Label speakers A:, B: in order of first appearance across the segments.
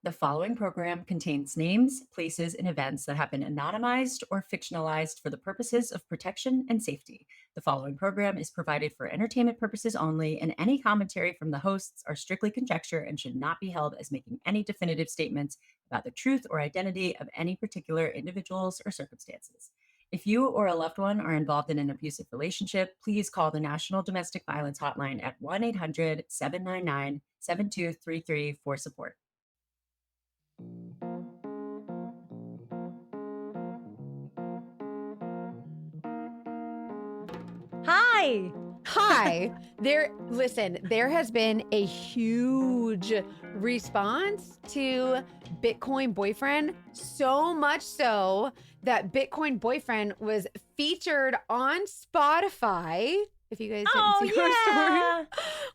A: The following program contains names, places, and events that have been anonymized or fictionalized for the purposes of protection and safety. The following program is provided for entertainment purposes only, and any commentary from the hosts are strictly conjecture and should not be held as making any definitive statements about the truth or identity of any particular individuals or circumstances. If you or a loved one are involved in an abusive relationship, please call the National Domestic Violence Hotline at 1 800 799 7233 for support.
B: Hi.
C: Hi. There has been a huge response to Bitcoin Boyfriend, so much so that Bitcoin Boyfriend was featured on Spotify. If you guys didn't see our story,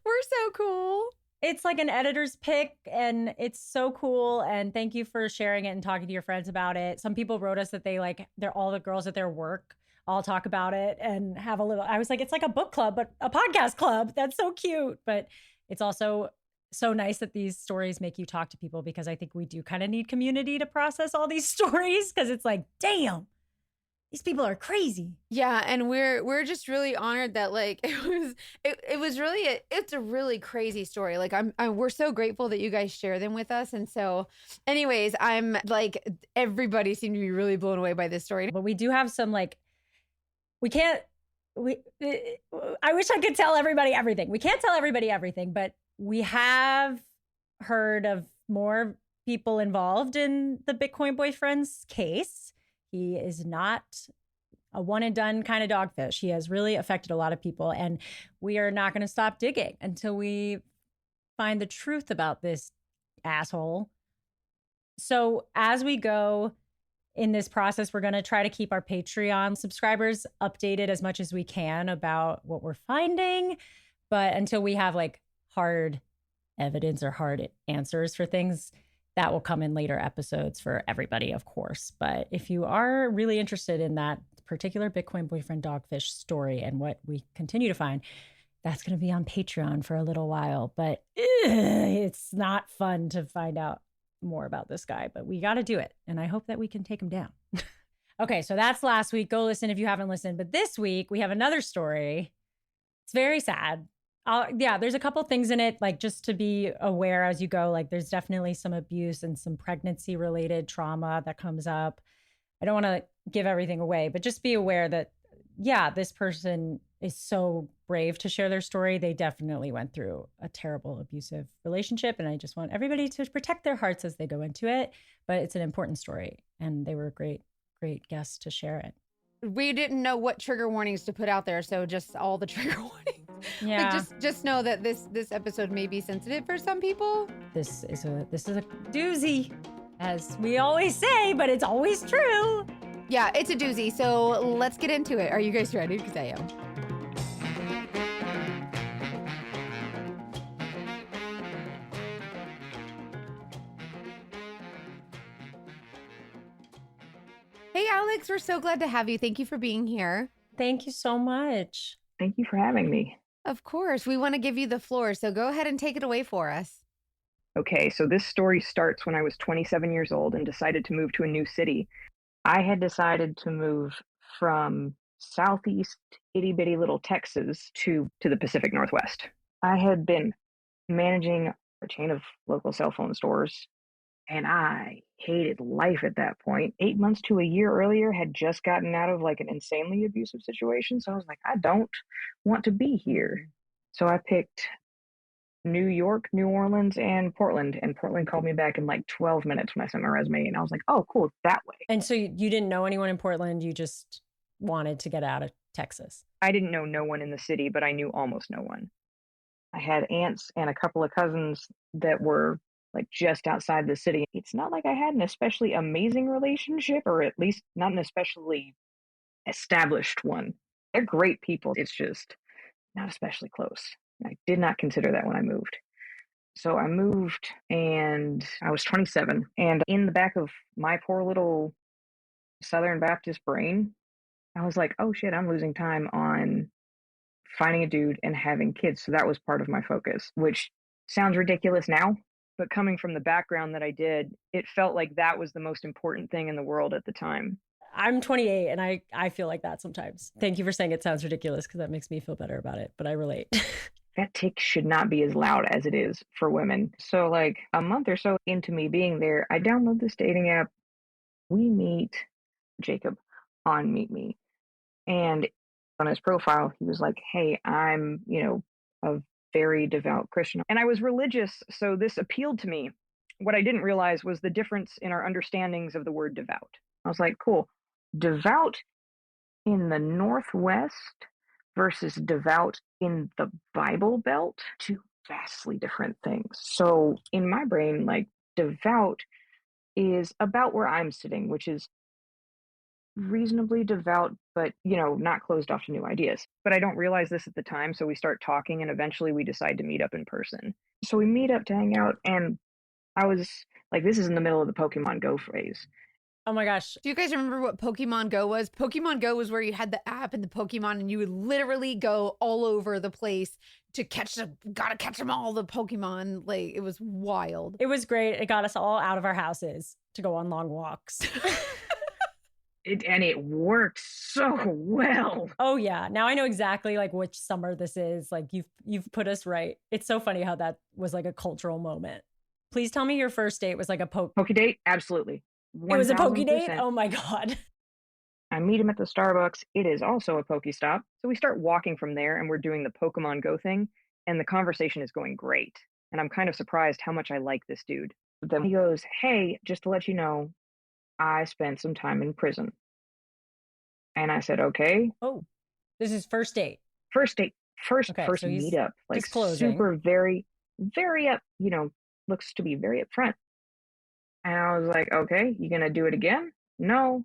C: we're so cool.
B: It's like an editor's pick and it's so cool. And thank you for sharing it and talking to your friends about it. Some people wrote us that they're all the girls at their work all talk about it and have a little, I was like, it's like a book club, but a podcast club. That's so cute. But it's also so nice that these stories make you talk to people, because I think we do kind of need community to process all these stories, because it's like, damn, these people are crazy.
C: Yeah, and we're just really honored that it's a really crazy story. Like we're so grateful that you guys share them with us. And so anyways, I'm like, everybody seemed to be really blown away by this story.
B: But we do have some like, I wish I could tell everybody everything. We can't tell everybody everything, but we have heard of more people involved in the Bitcoin Boyfriend's case. He is not a one and done kind of dogfish. He has really affected a lot of people, and we are not going to stop digging until we find the truth about this asshole. So as we go in this process, we're going to try to keep our Patreon subscribers updated as much as we can about what we're finding. But until we have like hard evidence or hard answers for things, that will come in later episodes for everybody, of course. But if you are really interested in that particular Bitcoin Boyfriend Dogfish story and what we continue to find, that's going to be on Patreon for a little while. But it's not fun to find out more about this guy, but we got to do it. And I hope that we can take him down. Okay, so that's last week. Go listen if you haven't listened. But this week we have another story. It's very sad. There's a couple things in it, like just to be aware as you go. Like there's definitely some abuse and some pregnancy related trauma that comes up. I don't want to give everything away, but just be aware that, yeah, this person is so brave to share their story. They definitely went through a terrible abusive relationship. And I just want everybody to protect their hearts as they go into it. But it's an important story. And they were great guests to share it.
C: We didn't know what trigger warnings to put out there, so just all the trigger warnings.
B: Yeah.
C: Like just know that this episode may be sensitive for some people.
B: This is a doozy, as we always say, but it's always true.
C: Yeah, it's a doozy. So let's get into it. Are you guys ready? Because I am. Hey, Alex, we're so glad to have you. Thank you for being here.
B: Thank you so much.
D: Thank you for having me.
C: Of course. We want to give you the floor, so go ahead and take it away for us.
D: Okay, so this story starts when I was 27 years old and decided to move to a new city. I had decided to move from southeast itty bitty little Texas to the Pacific Northwest. I had been managing a chain of local cell phone stores, and I hated life at that point. 8 months to a year earlier, had just gotten out of like an insanely abusive situation. So I was like, I don't want to be here. So I picked New York, New Orleans, and Portland. And Portland called me back in like 12 minutes when I sent my resume. And I was like, oh, cool, that way.
B: And so you didn't know anyone in Portland. You just wanted to get out of Texas.
D: I didn't know no one in the city, but I knew almost no one. I had aunts and a couple of cousins that were like just outside the city. It's not like I had an especially amazing relationship, or at least not an especially established one. They're great people. It's just not especially close. I did not consider that when I moved. So I moved and I was 27. And in the back of my poor little Southern Baptist brain, I was like, oh shit, I'm losing time on finding a dude and having kids. So that was part of my focus, which sounds ridiculous now, But coming from the background that I did, it felt like that was the most important thing in the world at the time.
B: I'm 28 and I feel like that sometimes. Thank you for saying it sounds ridiculous because that makes me feel better about it, but I relate.
D: That tick should not be as loud as it is for women. So, like a month or so into me being there, I download this dating app. We meet Jacob on Meet Me. And on his profile, he was like, "Hey, I'm, a very devout Christian." And I was religious, so this appealed to me. What I didn't realize was the difference in our understandings of the word devout. I was like, cool. Devout in the Northwest versus devout in the Bible Belt, two vastly different things. So in my brain, like devout is about where I'm sitting, which is reasonably devout, but not closed off to new ideas. But I don't realize this at the time, so we start talking and eventually we decide to meet up in person. So we meet up to hang out, and I was like, this is in the middle of the Pokemon Go phase.
B: Oh my gosh.
C: Do you guys remember what Pokemon Go was? Pokemon Go was where you had the app and the Pokemon and you would literally go all over the place to catch them, gotta catch them all, the Pokemon. Like, it was wild.
B: It was great. It got us all out of our houses to go on long walks.
D: And it worked so well.
B: Oh yeah. Now I know exactly like which summer this is. Like you've put us right. It's so funny how that was like a cultural moment. Please tell me your first date was like a
D: Poke date? Absolutely.
B: It was a poke date?
D: 1000%.
B: Oh my God.
D: I meet him at the Starbucks. It is also a Pokestop. So we start walking from there and we're doing the Pokemon Go thing. And the conversation is going great. And I'm kind of surprised how much I like this dude. But then he goes, "Hey, just to let you know, I spent some time in prison." And I said, "Okay."
B: Oh, this is first date.
D: First date, first
B: Okay,
D: first
B: so he's
D: meetup, like
B: disclosing.
D: super, very, very up. Looks to be very upfront. And I was like, "Okay, you gonna do it again?" "No."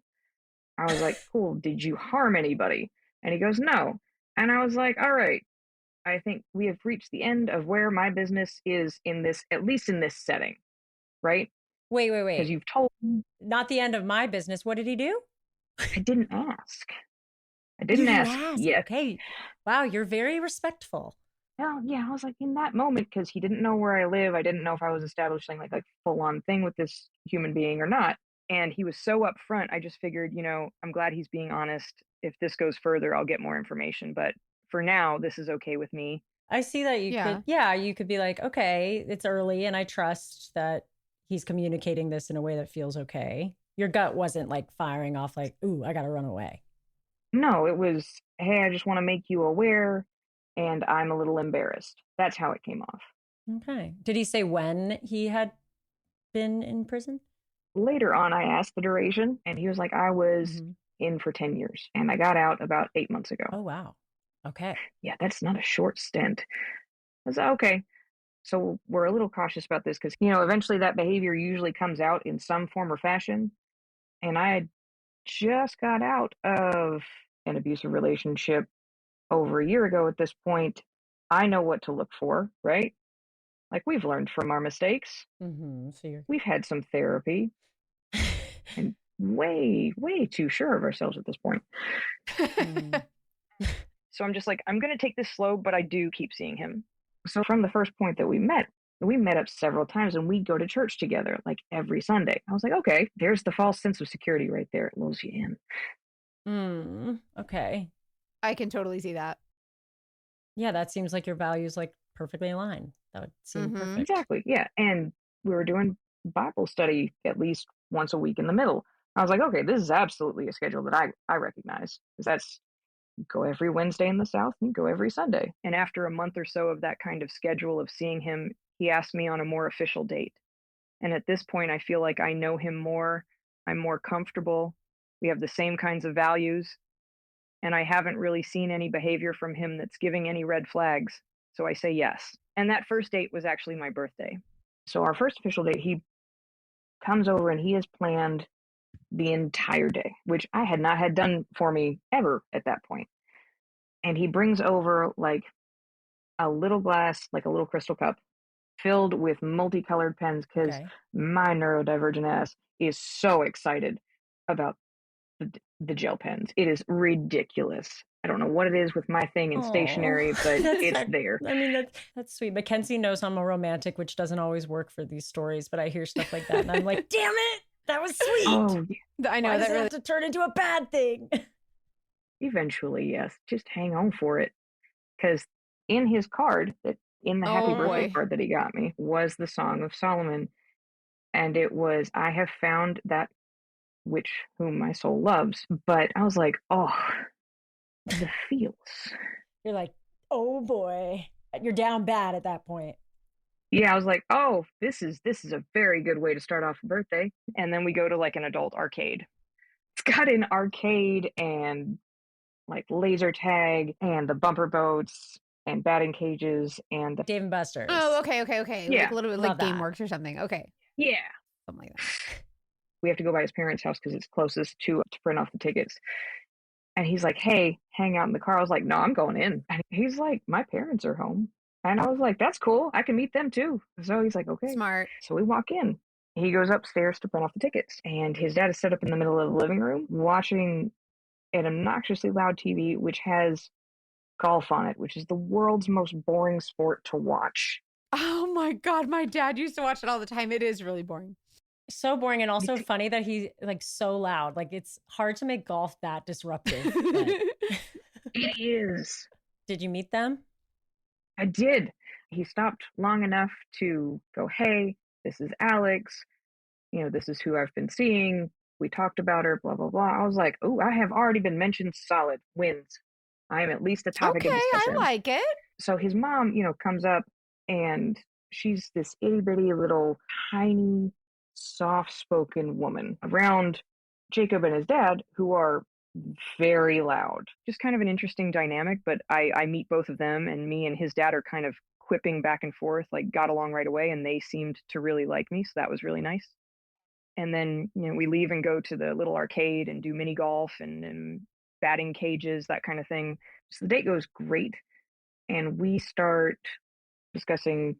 D: I was like, "Cool. Did you harm anybody?" And he goes, "No." And I was like, "All right. I think we have reached the end of where my business is in this, at least in this setting, right?"
B: Wait.
D: Because you've told me.
B: Not the end of my business. What did he do?
D: I didn't ask. I
B: You
D: didn't
B: didn't
D: ask
B: ask.
D: yet.
B: Okay. Wow, you're very respectful.
D: Well, yeah, I was like in that moment because he didn't know where I live. I didn't know if I was establishing like a full on thing with this human being or not. And he was so upfront. I just figured, I'm glad he's being honest. If this goes further, I'll get more information. But for now, this is okay with me.
B: I see that you could be like, okay, it's early and I trust that he's communicating this in a way that feels okay. Your gut wasn't like firing off like, ooh, I got to run away.
D: No, it was, "Hey, I just want to make you aware, and I'm a little embarrassed." That's how it came off.
B: Okay. Did he say when he had been in prison?
D: Later on, I asked the duration, and he was like, "I was
B: Mhm.
D: in for 10 years, and I got out about 8 months ago."
B: Oh, wow. Okay.
D: Yeah, that's not a short stint. I was like, "Okay." So we're a little cautious about this because, eventually that behavior usually comes out in some form or fashion. And I had just got out of an abusive relationship over a year ago at this point. I know what to look for, right? Like we've learned from our mistakes.
B: So you're
D: We've had some therapy and way, way too sure of ourselves at this point.
B: Mm.
D: So I'm just like, I'm going to take this slow, but I do keep seeing him. So from the first point that we met up several times and we'd go to church together like every Sunday. I was like, okay, there's the false sense of security right there. It lulls you in.
B: Okay.
C: I can totally see that.
B: Yeah, that seems like your values like perfectly aligned. That would seem perfect.
D: Exactly. Yeah. And we were doing Bible study at least once a week in the middle. I was like, okay, this is absolutely a schedule that I recognize because that's you go every Wednesday in the South and you go every Sunday. And after a month or so of that kind of schedule of seeing him, he asked me on a more official date. And at this point, I feel like I know him more. I'm more comfortable. We have the same kinds of values. And I haven't really seen any behavior from him that's giving any red flags. So I say yes. And that first date was actually my birthday. So our first official date, he comes over and he has planned the entire day, which I had not had done for me ever at that point. And he brings over like a little glass, like a little crystal cup filled with multicolored pens because my neurodivergent ass is so excited about the gel pens. It is ridiculous. I don't know what it is with my thing and stationery, but it's there.
B: I mean, that's sweet. Mackenzie knows I'm a romantic, which doesn't always work for these stories, but I hear stuff like that and I'm like, damn it, that was sweet.
D: Oh,
C: I know
B: Why
C: that
B: does it
C: really.
B: have to turn into a bad thing?
D: eventually, yes. Just hang on for it. Because in his card, that in the happy
C: Oh
D: birthday
C: boy.
D: card that he got me, was the Song of Solomon. And it was, I have found that which whom my soul loves. But I was like, oh, the feels.
B: You're like, oh boy, you're down bad at that point.
D: Yeah, I was like, oh, this is a very good way to start off a birthday. And then we go to like an adult arcade. It's got an arcade and like laser tag and the bumper boats and batting cages and the
B: Dave and Buster's.
C: Oh, okay.
D: Yeah,
C: Like a little bit
B: love
C: like
B: that.
C: GameWorks or something. Okay,
D: yeah.
C: something like that.
D: We have to go by his parents' house because it's closest to print off the tickets. And he's like, hey, hang out in the car. I was like, no, I'm going in. And he's like, my parents are home. And I was like, that's cool. I can meet them too. So he's like, okay.
C: Smart.
D: So we walk in. He goes upstairs to print off the tickets. And his dad is set up in the middle of the living room watching an obnoxiously loud TV, which has golf on it, which is the world's most boring sport to watch.
C: Oh my God, my dad used to watch it all the time. It is really boring.
B: So boring and also funny that he's like so loud. Like it's hard to make golf that disruptive. But
D: It is.
B: did you meet them?
D: I did. He stopped long enough to go, hey, this is Alex. This is who I've been seeing. We talked about her, blah, blah, blah. I was like, oh, I have already been mentioned. Solid wins. I am at least a topic
C: Okay,
D: of
C: I
D: discussion.
C: like it.
D: So his mom, comes up and she's this itty bitty little tiny, soft spoken woman around Jacob and his dad, who are very loud. Just kind of an interesting dynamic, but I meet both of them, and me and his dad are kind of quipping back and forth, like got along right away, and they seemed to really like me, so that was really nice. And then, we leave and go to the little arcade and do mini golf and batting cages, that kind of thing. So the date goes great, and we start discussing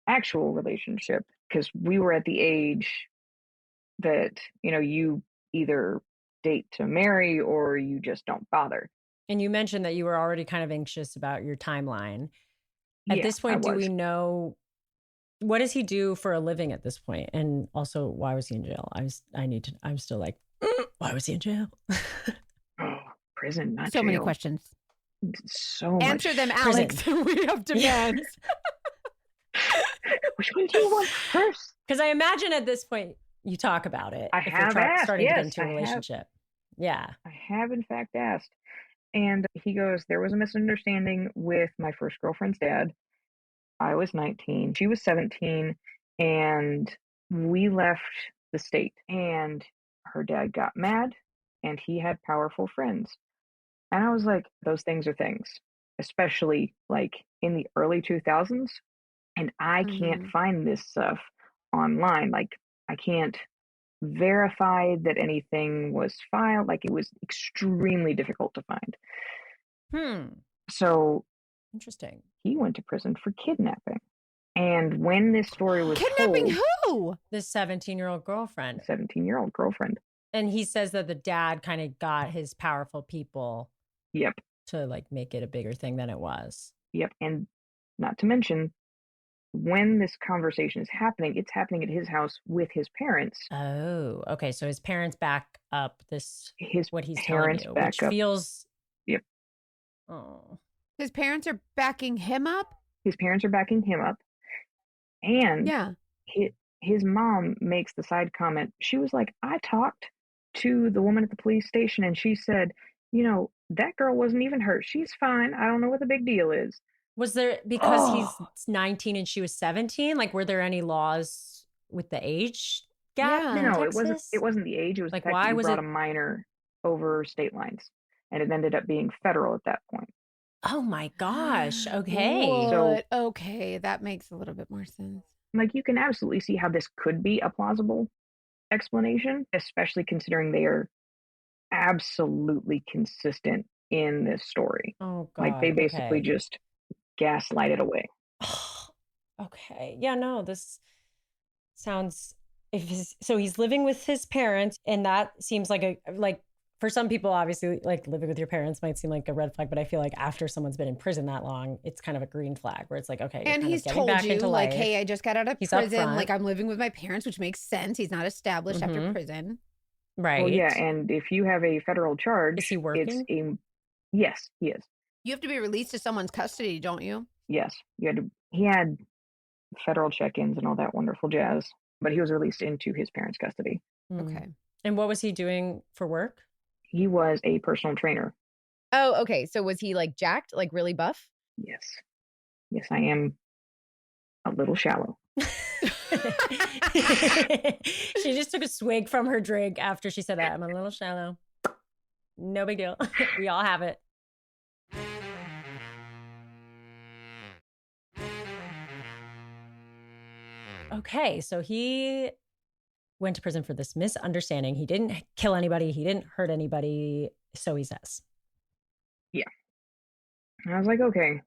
D: actual relationship because we were at the age that, you either date to marry or you just don't bother.
B: And you mentioned that you were already kind of anxious about your timeline. At
D: Yeah,
B: this
D: I
B: point, do
D: was.
B: we know what does he do for a living at this point? And also, why was he in jail? I'm still like, why was he in jail?
D: Oh, prison, not
C: So
D: jail.
C: many questions.
D: So much.
C: Answer them, Alex. We have demands.
D: Which one do you want first?
B: Because I imagine at this point you talk about it.
D: I
B: if
D: have
B: you're
D: asked,
B: starting to get
D: yes,
B: into a
D: I have.
B: relationship. Yeah.
D: I have, in fact, asked. And he goes, there was a misunderstanding with my first girlfriend's dad. I was 19, she was 17, and we left the state. And her dad got mad, and he had powerful friends. And I was like, those things are things, especially like in the early 2000s. And I can't find this stuff online. Like, I can't verify that anything was filed. Like, it was extremely difficult to find. So
B: Interesting.
D: he went to prison for kidnapping. And when this story was
C: Kidnapping
D: told,
C: who?
B: This 17-year-old girlfriend.
D: 17-year-old girlfriend.
B: And he says that the dad kind of got his powerful people
D: Yep.
B: to like make it a bigger thing than it was.
D: Yep. And not to mention, when this conversation is happening, it's happening at his house with his parents.
B: Oh, okay. So his parents back up what he's
D: parents
B: telling you,
D: back
B: which
D: up.
B: feels.
D: Yep.
B: Oh.
C: His parents are backing him up?
D: His parents are backing him up. And
C: Yeah.
D: his mom makes the side comment. She was like, I talked to the woman at the police station and she said, that girl wasn't even hurt. She's fine. I don't know what the big deal is.
B: Was there, because he's 19 and she was 17, like were there any laws with the age gap?
C: Yeah.
B: in
D: No,
B: Texas?
D: it wasn't the age. It was
B: Like,
D: the fact
B: why
D: that you
B: was
D: brought
B: it-
D: a minor over state lines. And it ended up being federal at that point.
B: Oh my gosh. Okay.
C: What? Okay, that makes a little bit more sense.
D: Like, you can absolutely see how this could be a plausible explanation, especially considering they are absolutely consistent in this story.
B: Oh God.
D: Like, they basically
B: okay.
D: just gaslight it away.
B: Okay. Yeah, no, this sounds so he's living with his parents and that seems like For some people, obviously, like living with your parents might seem like a red flag, but I feel like after someone's been in prison that long, it's kind of a green flag where it's like, okay, you're
C: And
B: kind of
C: he's
B: getting
C: told
B: back
C: you,
B: into
C: like,
B: life.
C: hey, I just got out of
B: He's
C: prison.
B: upfront.
C: Like, I'm living with my parents, which makes sense. He's not established after
B: Mhm.
C: prison.
B: Right.
D: Well, yeah, and if you have a federal charge,
B: Is he
D: it's
B: working?
D: yes, he is.
C: You have to be released to someone's custody, don't you?
D: Yes, he had federal check-ins and all that wonderful jazz, but he was released into his parents' custody.
C: Okay.
B: And what was he doing for work?
D: He was a personal trainer.
E: Oh, okay. So was he like jacked, like really buff?
D: Yes. Yes, I am a little shallow.
B: She just took a swig from her drink after she said that. I'm a little shallow. No big deal. We all have it. Okay, so he went to prison for this misunderstanding. He didn't kill anybody. He didn't hurt anybody. So he says.
D: Yeah. And I was like, okay.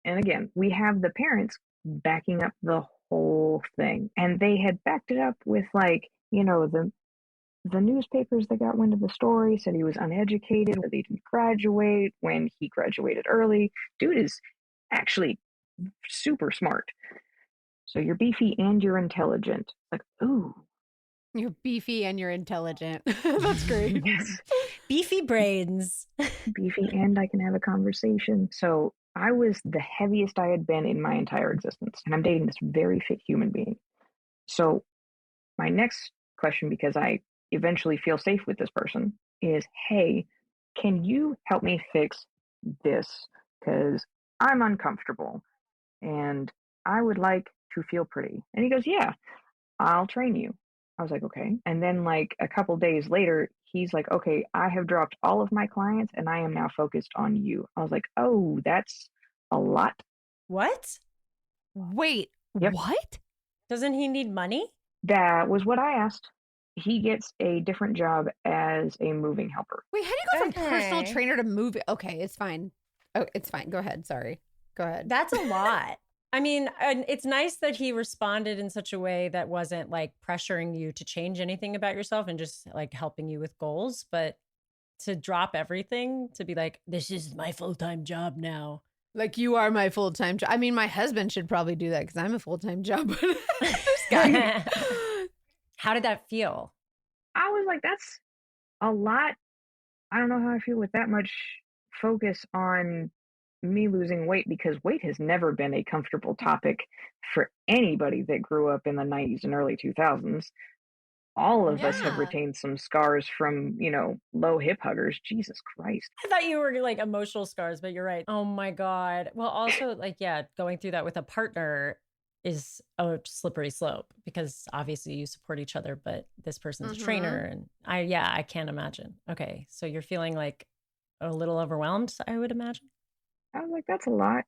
D: And again, we have the parents backing up the whole thing. And they had backed it up with like, the newspapers that got wind of the story said he was uneducated, that he didn't graduate when he graduated early. Dude is actually super smart. So you're beefy and you're intelligent. Like, ooh.
C: You're beefy and you're intelligent. That's great.
B: Beefy brains.
D: Beefy and I can have a conversation. So I was the heaviest I had been in my entire existence. And I'm dating this very fit human being. So my next question, because I eventually feel safe with this person, is, hey, can you help me fix this? Because I'm uncomfortable and I would like to feel pretty. And he goes, yeah, I'll train you. I was like, okay. And then like a couple days later, he's like, okay, I have dropped all of my clients and I am now focused on you. I was like, oh, that's a lot.
B: What?
C: Wait,
D: Yep.
C: what?
B: Doesn't he need money?
D: That was what I asked. He gets a different job as a moving helper.
C: Wait, how do you go from personal
E: Okay.
C: trainer to movie? Okay, it's fine. Oh, it's fine. Go ahead. Sorry. Go ahead.
B: That's a lot. I mean, and it's nice that he responded in such a way that wasn't like pressuring you to change anything about yourself and just like helping you with goals, but to drop everything to be like, this is my full-time job now.
C: Like, you are my full-time job. I mean, my husband should probably do that because I'm a full-time job.
B: How did that feel?
D: I was like, that's a lot. I don't know how I feel with that much focus on me losing weight, because weight has never been a comfortable topic for anybody that grew up in the 90s and early 2000s. All of us have
C: Yeah.
D: retained some scars from, low hip huggers. Jesus Christ.
B: I thought you were like emotional scars, but you're right. Oh my God. Well, also, like, yeah, going through that with a partner is a slippery slope because obviously you support each other, but this person's a trainer. And I can't imagine. Okay. So you're feeling like a little overwhelmed, I would imagine.
D: I was like, that's a lot.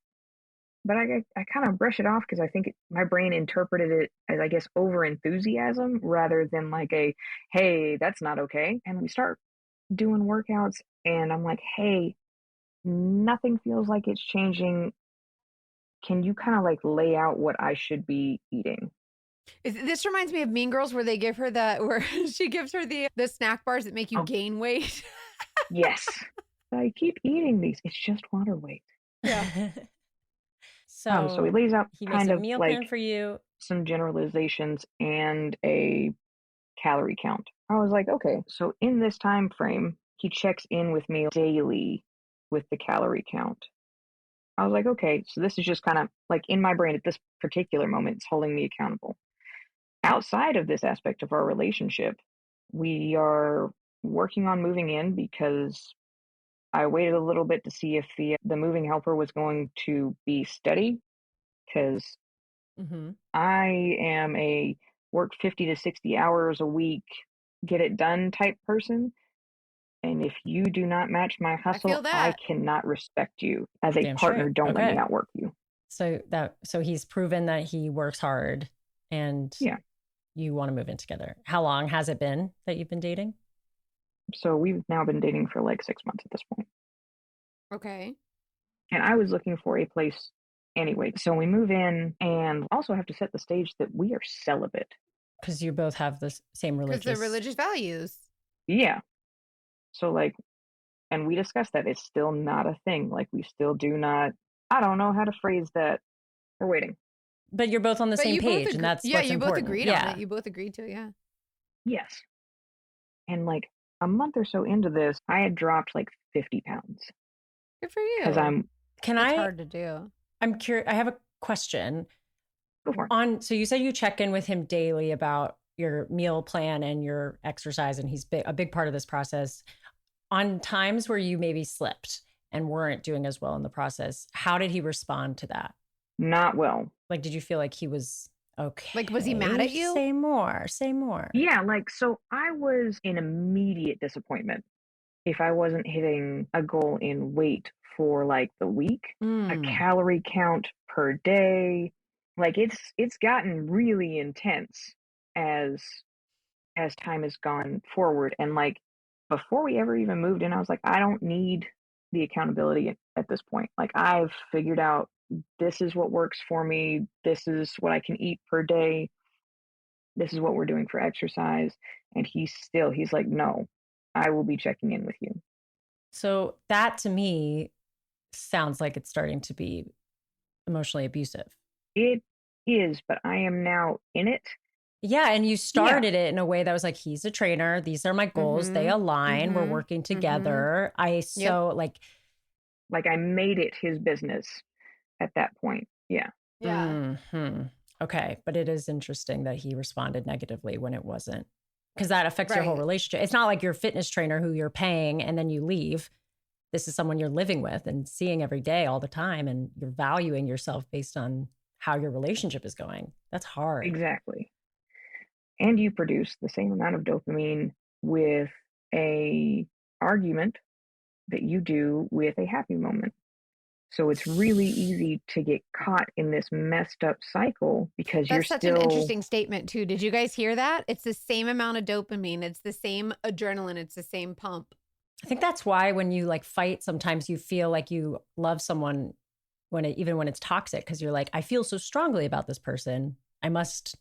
D: But I kind of brush it off because I think my brain interpreted it as, I guess, over enthusiasm rather than like a, hey, that's not okay. And we start doing workouts and I'm like, hey, nothing feels like it's changing. Can you kind of like lay out what I should be eating?
C: This reminds me of Mean Girls where they give her where she gives her the snack bars that make you
D: Oh.
C: gain weight.
D: Yes. I keep eating these. It's just water weight.
C: Yeah.
D: So he lays out
B: he makes
D: kind
B: a
D: of
B: meal
D: like
B: plan for you.
D: some generalizations and a calorie count. I was like, okay, so in this time frame, he checks in with me daily with the calorie count. I was like, okay, so this is just kind of like in my brain at this particular moment, it's holding me accountable. Outside of this aspect of our relationship, we are working on moving in because I waited a little bit to see if the moving helper was going to be steady, because I am a work 50 to 60 hours a week, get it done type person. And if you do not match my hustle,
C: feel that.
D: I cannot respect you as a
B: Damn
D: partner.
B: straight.
D: Don't let me
B: Okay.
D: outwork you.
B: So he's proven that he works hard and
D: Yeah.
B: you want to move in together. How long has it been that you've been dating?
D: So we've now been dating for like 6 months at this point.
C: Okay.
D: And I was looking for a place anyway. So we move in and also have to set the stage that we are celibate.
B: Because you both have the same
C: Because
B: religious.
C: they're religious values.
D: Yeah. So like, and we discussed that it's still not a thing. Like we still do not, I don't know how to phrase that. We're waiting.
B: But you're both on the
C: But
B: same
C: you both
B: page, and
C: agree.
B: that's
C: Yeah,
B: what's
C: you both
B: important.
C: agreed on it.
B: Yeah.
C: You both agreed to it. Yeah.
D: Yes. And like a month or so into this, I had dropped like 50 pounds
C: Good for you.
D: because
B: Can
C: That's
B: I?
C: hard to do.
B: I'm curious. I have a question.
D: go for it.
B: So you said you check in with him daily about your meal plan and your exercise, and he's a big part of this process. On times where you maybe slipped and weren't doing as well in the process, how did he respond to that?
D: Not well.
B: Like, did you feel like he was okay?
C: Like, was he mad at you?
B: Say more. Say more.
D: Yeah, like, so I was in immediate disappointment if I wasn't hitting a goal in weight for like the week, a
B: Mm.
D: calorie count per day. Like it's gotten really intense as time has gone forward. And like before we ever even moved in, I was like, I don't need the accountability at this point. Like I've figured out this is what works for me. This is what I can eat per day. This is what we're doing for exercise. And he's like, no, I will be checking in with you.
B: So that to me sounds like it's starting to be emotionally abusive.
D: It is, but I am now in it.
B: Yeah. And you
D: Yeah.
B: started it in a way that was like, he's a trainer. These are my goals. They align. We're working together. Like
D: I made it his business at that point. Yeah.
C: Yeah.
B: Okay. But it is interesting that he responded negatively when it wasn't, because that affects your whole
C: Right.
B: relationship. It's not like your fitness trainer who you're paying and then you leave. This is someone you're living with and seeing every day all the time. And you're valuing yourself based on how your relationship is going. That's hard.
D: Exactly. And you produce the same amount of dopamine with a argument that you do with a happy moment. So it's really easy to get caught in this messed up cycle because you're
C: That's such
D: still
C: an interesting statement too. Did you guys hear that? It's the same amount of dopamine. It's the same adrenaline. It's the same pump.
B: I think that's why when you like fight, sometimes you feel like you love someone even when it's toxic, because you're like, I feel so strongly about this person. I must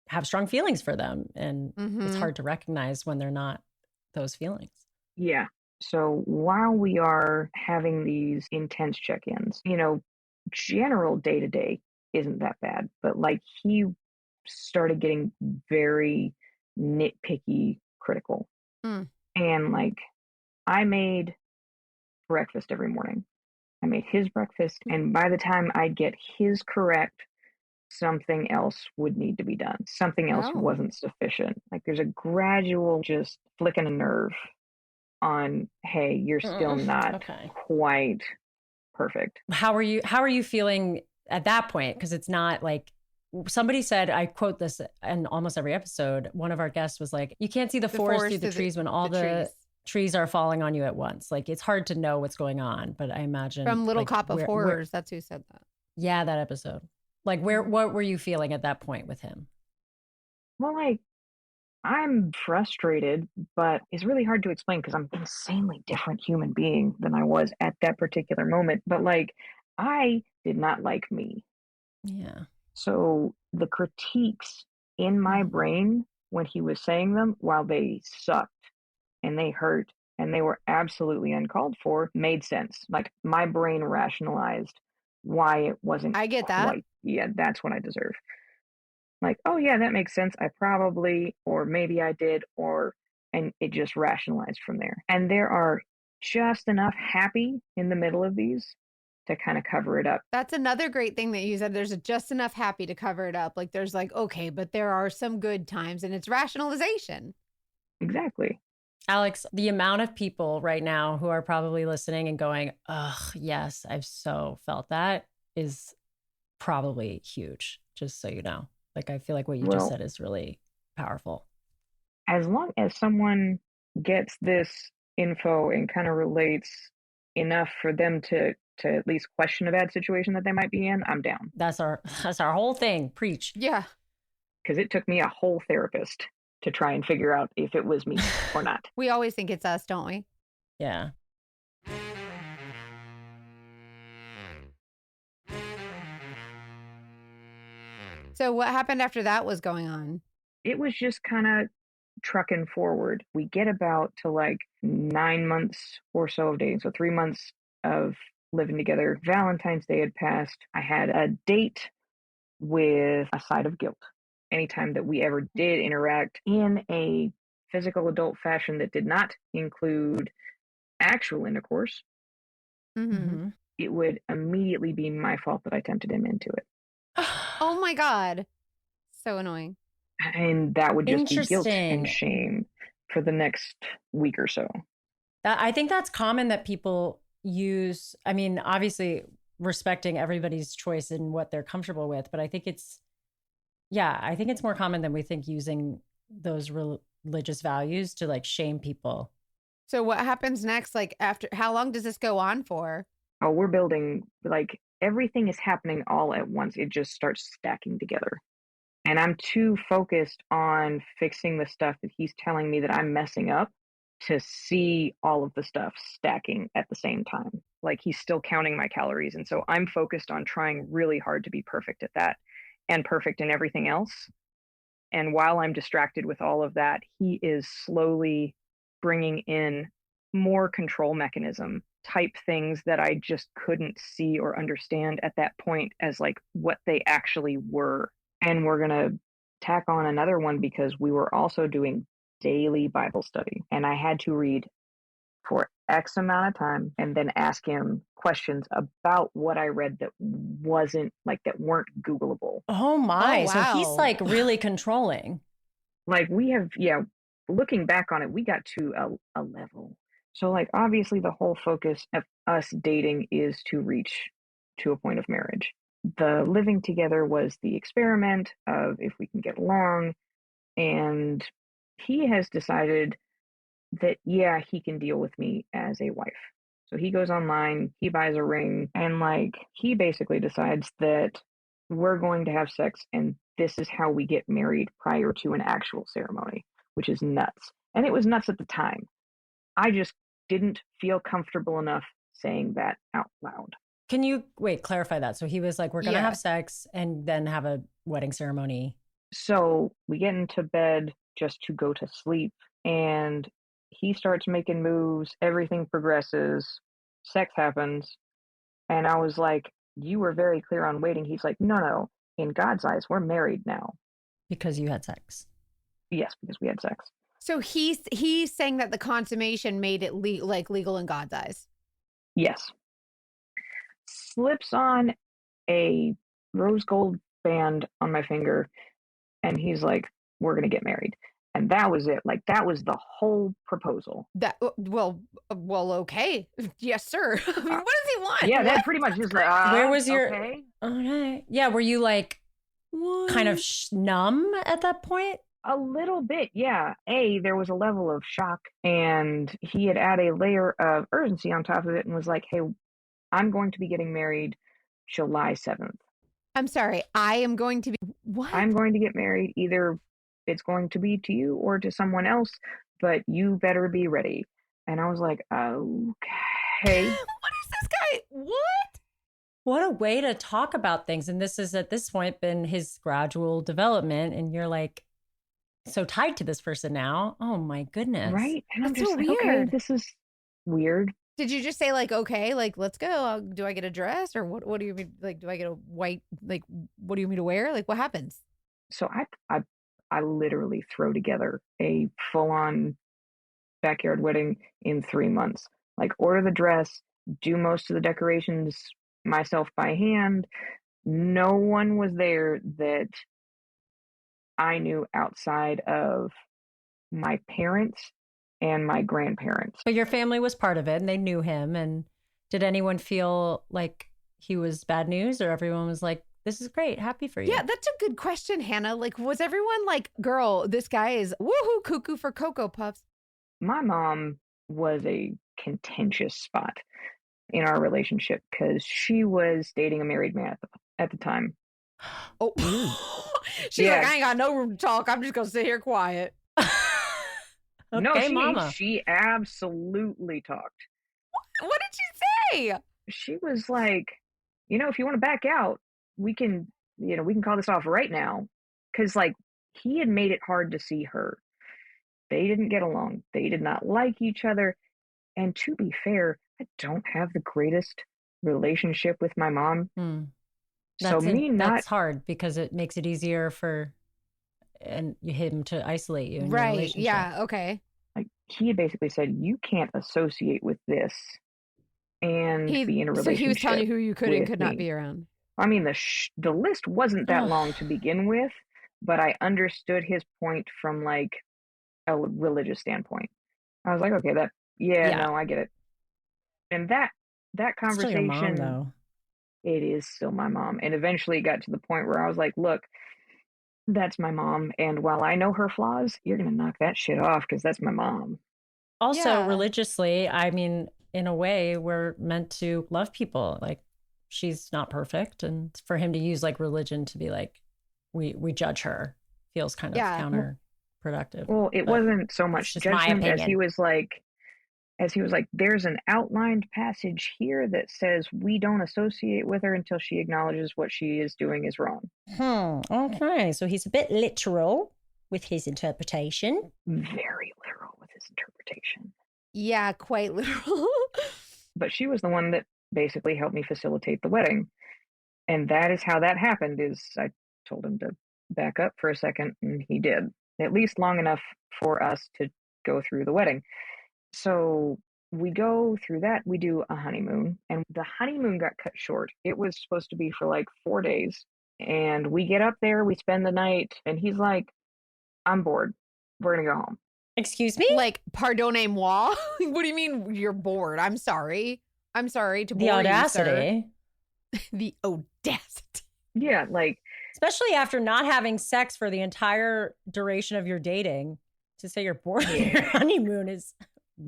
B: have strong feelings for them. And it's hard to recognize when they're not those feelings.
D: Yeah. So while we are having these intense check-ins, general day to day isn't that bad, but like he started getting very nitpicky critical. And like I made breakfast every morning. I made his breakfast, and by the time I'd get his correct, something else would need to be done. Something else
C: Oh.
D: wasn't sufficient. Like there's a gradual just flicking a nerve on, hey, you're still not quite perfect.
B: How are you feeling at that point? Because it's not like somebody said, I quote this in almost every episode. One of our guests was like, you can't see the forest through the trees when all the trees are falling on you at once. Like it's hard to know what's going on, but I imagine
C: From Little
B: like,
C: Cop of Horrors, that's who said that.
B: Yeah, that episode. Like what were you feeling at that point with him?
D: Well, like I'm frustrated, but it's really hard to explain because I'm an insanely different human being than I was at that particular moment. But like I did not like me.
B: Yeah.
D: So the critiques in my brain when he was saying them, while they sucked and they hurt and they were absolutely uncalled for, made sense. Like my brain rationalized why it wasn't
C: I get that.
D: quite, yeah, that's what I deserve. Like, oh yeah, that makes sense. I probably, or maybe I did, and it just rationalized from there. And there are just enough happy in the middle of these to kind of cover it up.
C: That's another great thing that you said. There's just enough happy to cover it up. Like there's like, okay, but there are some good times, and it's rationalization.
D: Exactly.
B: Alex, the amount of people right now who are probably listening and going, ugh, yes, I've so felt that is probably huge, just so you know. Like, I feel like what you just said is really powerful.
D: As long as someone gets this info and kind of relates enough for them to at least question a bad situation that they might be in, I'm down.
B: That's our whole thing. Preach.
C: Yeah.
D: Because it took me a whole therapist to try and figure out if it was me or not.
C: We always think it's us, don't we?
B: Yeah.
C: So what happened after that was going on?
D: It was just kind of trucking forward. We get about to like 9 months or so of dating. So 3 months of living together. Valentine's Day had passed. I had a date with a side of guilt. Anytime that we ever did interact in a physical adult fashion that did not include actual intercourse,
C: Mm-hmm.
D: it would immediately be my fault that I tempted him into it.
C: Oh my God. So annoying.
D: And that would just be guilt and
B: Interesting.
D: shame for the next week or so.
B: I think that's common that people use. I mean, obviously respecting everybody's choice and what they're comfortable with, but I think I think it's more common than we think using those religious values to like shame people.
C: So what happens next? Like after, how long does this go on for?
D: Oh, we're building, like, everything is happening all at once. It just starts stacking together. And I'm too focused on fixing the stuff that he's telling me that I'm messing up to see all of the stuff stacking at the same time. Like, he's still counting my calories. And so I'm focused on trying really hard to be perfect at that and perfect in everything else. And while I'm distracted with all of that, he is slowly bringing in more control mechanism type things that I just couldn't see or understand at that point as like what they actually were. And we're going to tack on another one because we were also doing daily Bible study. And I had to read for X amount of time and then ask him questions about what I read that wasn't like that weren't Googleable.
B: Oh my.
C: Oh,
B: So he's
C: wow.
B: like really controlling.
D: Like we have, yeah, looking back on it, we got to a level. So, like, obviously, the whole focus of us dating is to reach to a point of marriage. The living together was the experiment of if we can get along. And he has decided that, yeah, he can deal with me as a wife. So he goes online, he buys a ring, and like he basically decides that we're going to have sex and this is how we get married prior to an actual ceremony, which is nuts. And it was nuts at the time. I just didn't feel comfortable enough saying that out loud.
B: Can you clarify that? So he was like, we're going to
C: Yeah.
B: have sex and then have a wedding ceremony.
D: So we get into bed just to go to sleep, and he starts making moves. Everything progresses. Sex happens. And I was like, you were very clear on waiting. He's like, no, no. In God's eyes, we're married now.
B: Because you had sex.
D: Yes, because we had sex.
C: So he's saying that the consummation made it legal in God's eyes.
D: Yes. Slips on a rose gold band on my finger, and he's like, we're going to get married. And that was it. Like, that was the whole proposal.
C: That well, okay, yes, sir. I mean, what does he want?
D: Yeah, that
C: What?
D: pretty much is like,
B: Where was your
D: okay.
B: Okay. Yeah, were you like kind of numb at that point?
D: A little bit, yeah. There was a level of shock, and he had added a layer of urgency on top of it and was like, hey, I'm going to be getting married July 7th.
C: I'm sorry. I am going to be what?
D: I'm going to get married. Either it's going to be to you or to someone else, but you better be ready. And I was like, okay.
C: What is this guy? What?
B: What a way to talk about things. And this is at this point been his gradual development. And you're like so tied to this person now. Oh my goodness.
D: Right? And I'm
C: That's
D: just
C: so
D: like, okay,
C: weird.
D: this is weird.
C: Did you just say like, okay, like let's go? Do I get a dress or what? What do you mean? Like, do I get a white? Like, what do you want me to wear? Like, what happens?
D: So I literally throw together a full-on backyard wedding in 3 months. Like, order the dress, do most of the decorations myself by hand. No one was there that I knew outside of my parents and my grandparents.
B: But your family was part of it and they knew him. And did anyone feel like he was bad news, or everyone was like, this is great, happy for you?
C: Yeah, that's a good question, Hannah. Like, was everyone like, girl, this guy is woohoo cuckoo for Cocoa Puffs?
D: My mom was a contentious spot in our relationship because she was dating a married man at the time.
C: Oh, she's
D: Yeah.
C: like, I ain't got no room to talk. I'm just gonna sit here quiet.
D: No,
B: Okay, mama.
D: she absolutely talked.
C: What did she say?
D: She was like, if you want to back out, we can call this off right now. Cause like he had made it hard to see her. They didn't get along. They did not like each other. And to be fair, I don't have the greatest relationship with my mom.
B: Hmm.
D: So me not
B: That's hard because it makes it easier for him to isolate you in your
C: Right.
B: relationship.
C: Yeah. Okay.
D: like he had basically said you can't associate with this and be in a
C: So he was telling you
D: relationship
C: who you could and
D: with
C: could not
D: me.
C: be around.
D: I mean, the list wasn't that long to begin with, but I understood his point from like a religious standpoint. I was like, okay,
B: Yeah.
D: no, I get it. And that
B: It's still your mom,
D: conversation,
B: though.
D: it is still my mom. And eventually it got to the point where I was like, look, that's my mom. And while I know her flaws, you're going to knock that shit off because that's my mom.
B: Also,
C: Yeah.
B: religiously, I mean, in a way, we're meant to love people. Like, she's not perfect. And for him to use like religion to be like, we judge her feels kind of
C: Yeah.
B: counterproductive.
D: Well, it
B: But
D: wasn't so
B: it's
D: much
B: just my
D: judgment
B: opinion.
D: as he was like, there's an outlined passage here that says we don't associate with her until she acknowledges what she is doing is wrong.
B: Okay. So he's a bit literal with his interpretation.
D: Very literal with his interpretation.
C: Yeah, quite literal.
D: But she was the one that basically helped me facilitate the wedding. And that is how that happened is I told him to back up for a second, and he did. At least long enough for us to go through the wedding. So we go through that. We do a honeymoon, and the honeymoon got cut short. It was supposed to be for like 4 days. And we get up there, we spend the night, and he's like, I'm bored. We're going to go home.
B: Excuse me?
C: Like, pardonnez-moi? What do you mean you're bored? I'm sorry. I'm sorry to
B: The
C: bore
B: audacity.
C: you, sir. The audacity.
D: Yeah, like,
B: Especially after not having sex for the entire duration of your dating, to say you're bored on your honeymoon is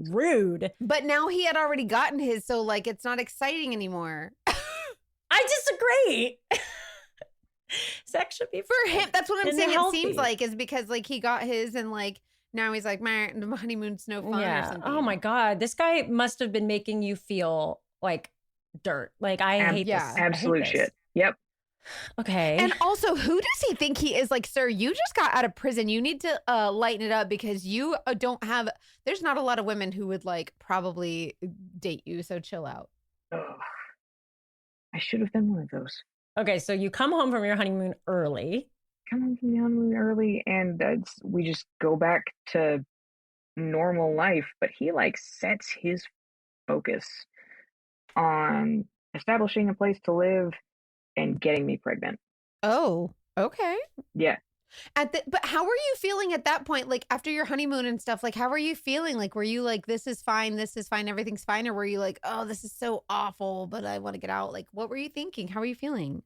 B: rude.
C: But now he had already gotten his, so like it's not exciting anymore.
B: I disagree. Sex should be
C: For him, that's what I'm
B: and
C: saying.
B: healthy.
C: It seems like is because like he got his and like now he's like, man, the honeymoon's no fun or something.
B: Oh my God. This guy must have been making you feel like dirt. Like I hate
C: yeah.
B: this. I hate
D: absolute
B: this.
D: shit. Yep.
B: Okay.
C: And also, who does he think he is? Like, sir, you just got out of prison. You need to lighten it up because you don't have. There's not a lot of women who would like probably date you. So chill out.
D: Ugh. I should have been one of those.
B: Okay, so you come home from your honeymoon early.
D: Come home from the honeymoon early, and we just go back to normal life. But he like sets his focus on establishing a place to live and getting me pregnant.
C: Oh, okay.
D: Yeah.
C: But how were you feeling at that point? Like after your honeymoon and stuff, like how were you feeling? Like were you like, this is fine, everything's fine? Or were you like, oh, this is so awful, but I want to get out? Like what were you thinking? How were you feeling?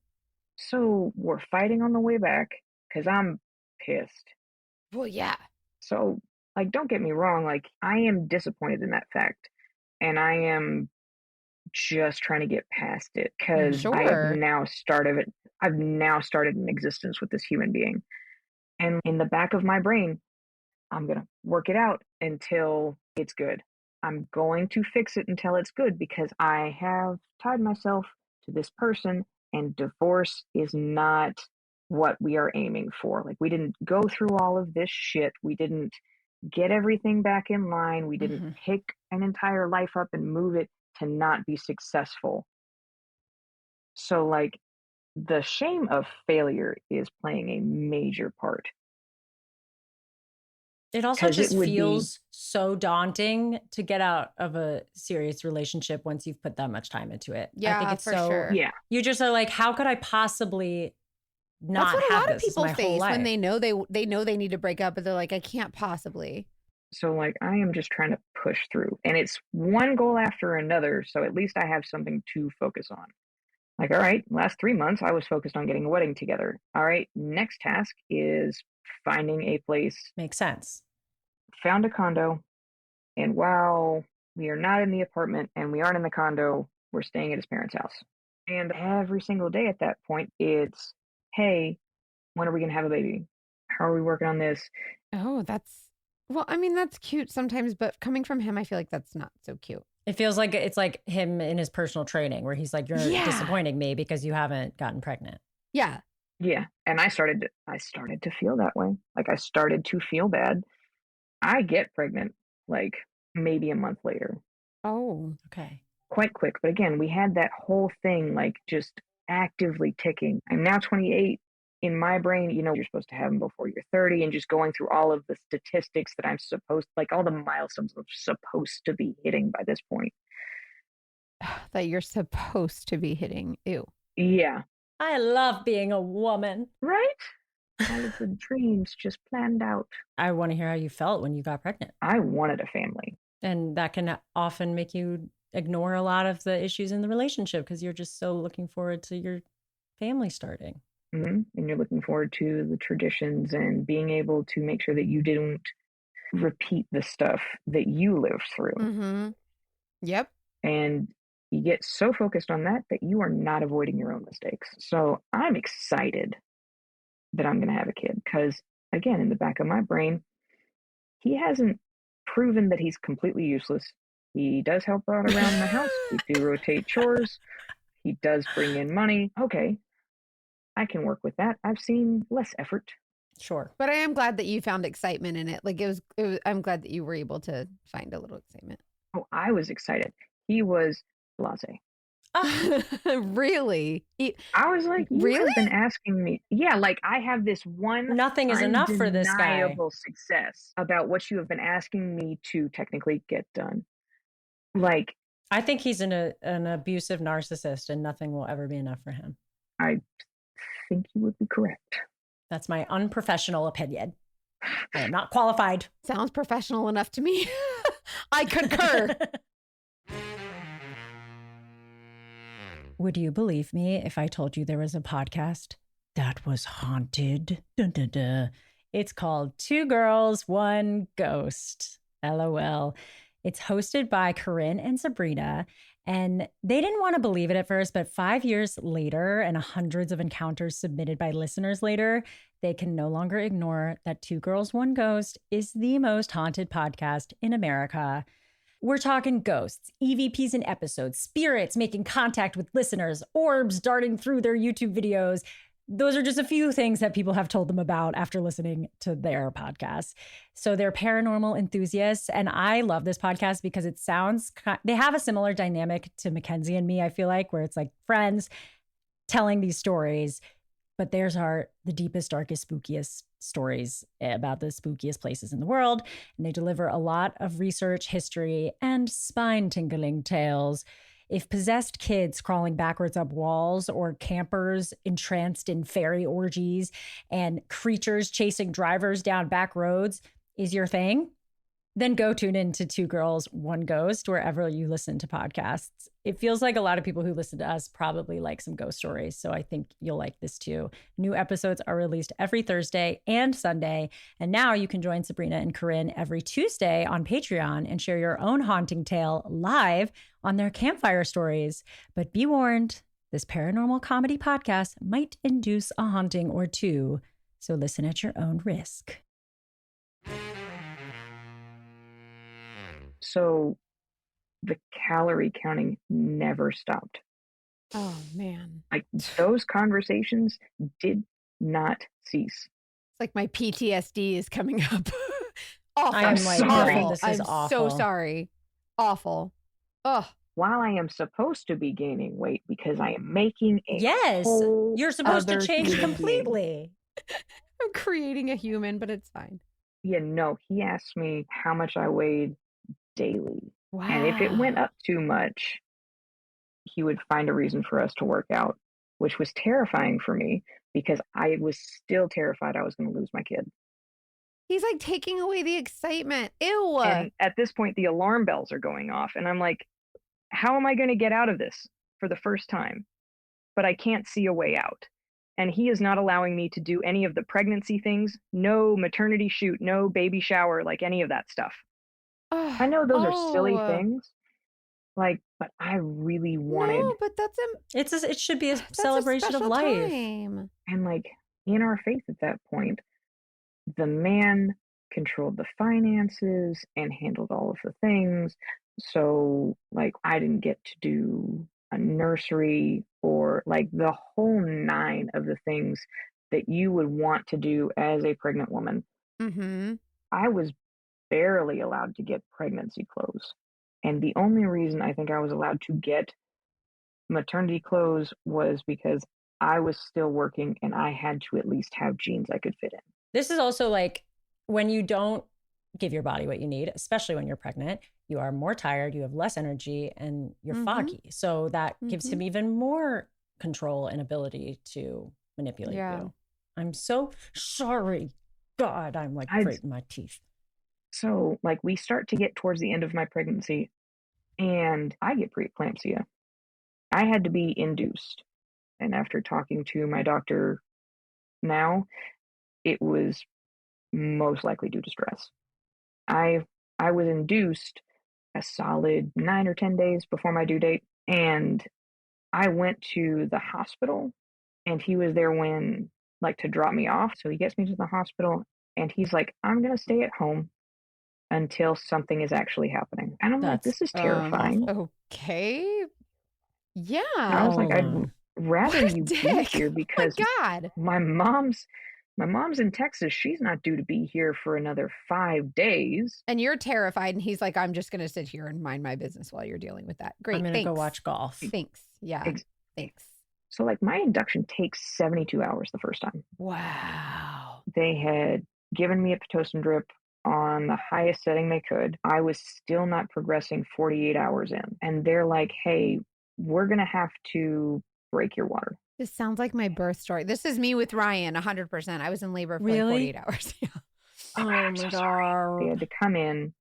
D: So we're fighting on the way back because I'm pissed.
C: Well, yeah.
D: So like, don't get me wrong. Like I am disappointed in that fact, and I am just trying to get past it because
C: Sure.
D: I've now started an existence with this human being. And in the back of my brain, I'm going to work it out until it's good. I'm going to fix it until it's good because I have tied myself to this person, and divorce is not what we are aiming for. Like, we didn't go through all of this shit. We didn't get everything back in line. We didn't pick an entire life up and move it to not be successful. So, like, the shame of failure is playing a major part.
B: It also
D: 'Cause it
B: just
D: would be-
B: feels so daunting to get out of a serious relationship once you've put that much time into it. I
C: Yeah,
B: think it's
C: for
B: so
C: sure.
D: Yeah.
B: you just are like, how could I possibly not
C: That's what a
B: have
C: lot of
B: this
C: people
B: my whole
C: face when
B: life?
C: they know they know they need to break up, but they're like, I can't possibly.
D: So, like, I am just trying to push through. And it's one goal after another. So at least I have something to focus on. Like, all right, last 3 months, I was focused on getting a wedding together. All right, next task is finding a place.
B: Makes sense.
D: Found a condo. And while we are not in the apartment and we aren't in the condo, we're staying at his parents' house. And every single day at that point, it's, hey, when are we going to have a baby? How are we working on this?
C: Oh, well, I mean, that's cute sometimes, but coming from him, I feel like that's not so cute.
B: It feels like it's like him in his personal training where he's like, you're
C: Yeah.
B: disappointing me because you haven't gotten pregnant.
C: Yeah.
D: Yeah. And I started to feel that way. Like, I started to feel bad I get pregnant like maybe a month later.
C: Oh.
B: Okay.
D: Quite quick. But again, we had that whole thing like just actively ticking. I'm now 28. In my brain, you're supposed to have them before you're 30, and just going through all of the statistics that I'm supposed, like all the milestones I'm supposed to be hitting by this point.
C: That you're supposed to be hitting. Ew.
D: Yeah.
B: I love being a woman.
D: Right? All of the dreams just planned out.
B: I want to hear how you felt when you got pregnant.
D: I wanted a family.
B: And that can often make you ignore a lot of the issues in the relationship because you're just so looking forward to your family starting.
D: And you're looking forward to the traditions and being able to make sure that you didn't repeat the stuff that you lived through.
C: Mm-hmm. Yep.
D: And you get so focused on that you are not avoiding your own mistakes. So I'm excited that I'm going to have a kid because, again, in the back of my brain, he hasn't proven that he's completely useless. He does help out around the house. We do rotate chores. He does bring in money. Okay, I can work with that. I've seen less effort.
B: Sure.
C: But I am glad that you found excitement in it. Like it was I'm glad that you were able to find a little excitement.
D: Oh, I was excited. He was blasé.
C: Really?
D: I was like, you
C: Really?
D: have been asking me. Yeah, like I have this one
B: Nothing is enough for this guy.
D: undeniable success about what you have been asking me to technically get done. Like,
B: I think he's an abusive narcissist and nothing will ever be enough for him.
D: I think you would be correct.
B: That's my unprofessional opinion. I am not qualified.
C: Sounds professional enough to me. I concur.
B: Would you believe me if I told you there was a podcast that was haunted? Dun, dun, dun. It's called Two Girls, One Ghost. LOL. It's hosted by Corinne and Sabrina. And they didn't want to believe it at first, but 5 years later and hundreds of encounters submitted by listeners later, they can no longer ignore that Two Girls, One Ghost is the most haunted podcast in America. We're talking ghosts, EVPs in episodes, spirits making contact with listeners, orbs darting through their YouTube videos. Those are just a few things that people have told them about after listening to their podcasts. So they're paranormal enthusiasts. And I love this podcast because it sounds, they have a similar dynamic to Mackenzie and me, I feel like, where it's like friends telling these stories. But theirs are the deepest, darkest, spookiest stories about the spookiest places in the world. And they deliver a lot of research, history, and spine-tingling tales. If possessed kids crawling backwards up walls or campers entranced in fairy orgies and creatures chasing drivers down back roads is your thing, then go tune in to Two Girls, One Ghost, wherever you listen to podcasts. It feels like a lot of people who listen to us probably like some ghost stories, so I think you'll like this too. New episodes are released every Thursday and Sunday, and now you can join Sabrina and Corinne every Tuesday on Patreon and share your own haunting tale live on their campfire stories. But be warned, this paranormal comedy podcast might induce a haunting or two, so listen at your own risk.
D: So the calorie counting never stopped.
C: Oh, man.
D: Like those conversations did not cease.
C: It's like my PTSD is coming up. Awful.
B: I'm like,
D: sorry.
B: this is
C: I'm
B: awful.
C: so sorry. Awful. Oh,
D: While I am supposed to be gaining weight because I am making a
B: Yes,
D: whole
B: you're supposed to
D: other
B: change
D: human being.
B: completely.
C: I'm creating a human, but it's fine.
D: Yeah, no, he asked me how much I weighed daily.
C: Wow.
D: And if it went up too much, he would find a reason for us to work out, which was terrifying for me because I was still terrified I was going to lose my kid.
C: He's like taking away the excitement. Ew.
D: And at this point, the alarm bells are going off. And I'm like, how am I going to get out of this for the first time? But I can't see a way out. And he is not allowing me to do any of the pregnancy things. No maternity shoot, no baby shower, like any of that stuff. I know those are silly things, like, but I really wanted.
C: No, but that's
B: It should be a
C: that's
B: celebration
C: a
B: of
C: special
B: life.
C: time.
D: And like in our faith at that point, the man controlled the finances and handled all of the things. So like I didn't get to do a nursery or like the whole nine of the things that you would want to do as a pregnant woman.
C: Mm-hmm.
D: I was barely allowed to get pregnancy clothes. And the only reason I think I was allowed to get maternity clothes was because I was still working and I had to at least have jeans I could fit in.
B: This is also like when you don't give your body what you need, especially when you're pregnant, you are more tired, you have less energy, and you're foggy. So that gives him even more control and ability to manipulate you. I'm so sorry. God, I'm like grating my teeth.
D: So, like, we start to get towards the end of my pregnancy and I get preeclampsia. I had to be induced. And after talking to my doctor now, it was most likely due to stress. I was induced a solid 9 or 10 days before my due date, and I went to the hospital, and he was there when like to drop me off. So he gets me to the hospital, and he's like, "I'm gonna stay at home until something is actually happening." And I'm like, "This is terrifying."
C: Okay. Yeah.
D: I was like, "I'd rather
C: What a
D: you be
C: dick.
D: here
C: My
D: because
C: God.
D: my mom's in Texas. She's not due to be here for another 5 days."
C: And you're terrified. And he's like, I'm just going to sit here and mind my business while you're dealing with that. Great.
B: I'm going to go watch golf.
C: Thanks. Yeah. Thanks.
D: So, like, my induction takes 72 hours the first time.
C: Wow.
D: They had given me a Pitocin drip on the highest setting they could. I was still not progressing 48 hours in. And they're like, "Hey, we're going to have to break your water."
C: This sounds like my birth story. This is me with Ryan, 100%. I was in labor for like
B: Really?
C: 48 hours. Yeah.
B: Oh
D: I'm
B: my
D: so sorry. They
B: God.
D: had to come in.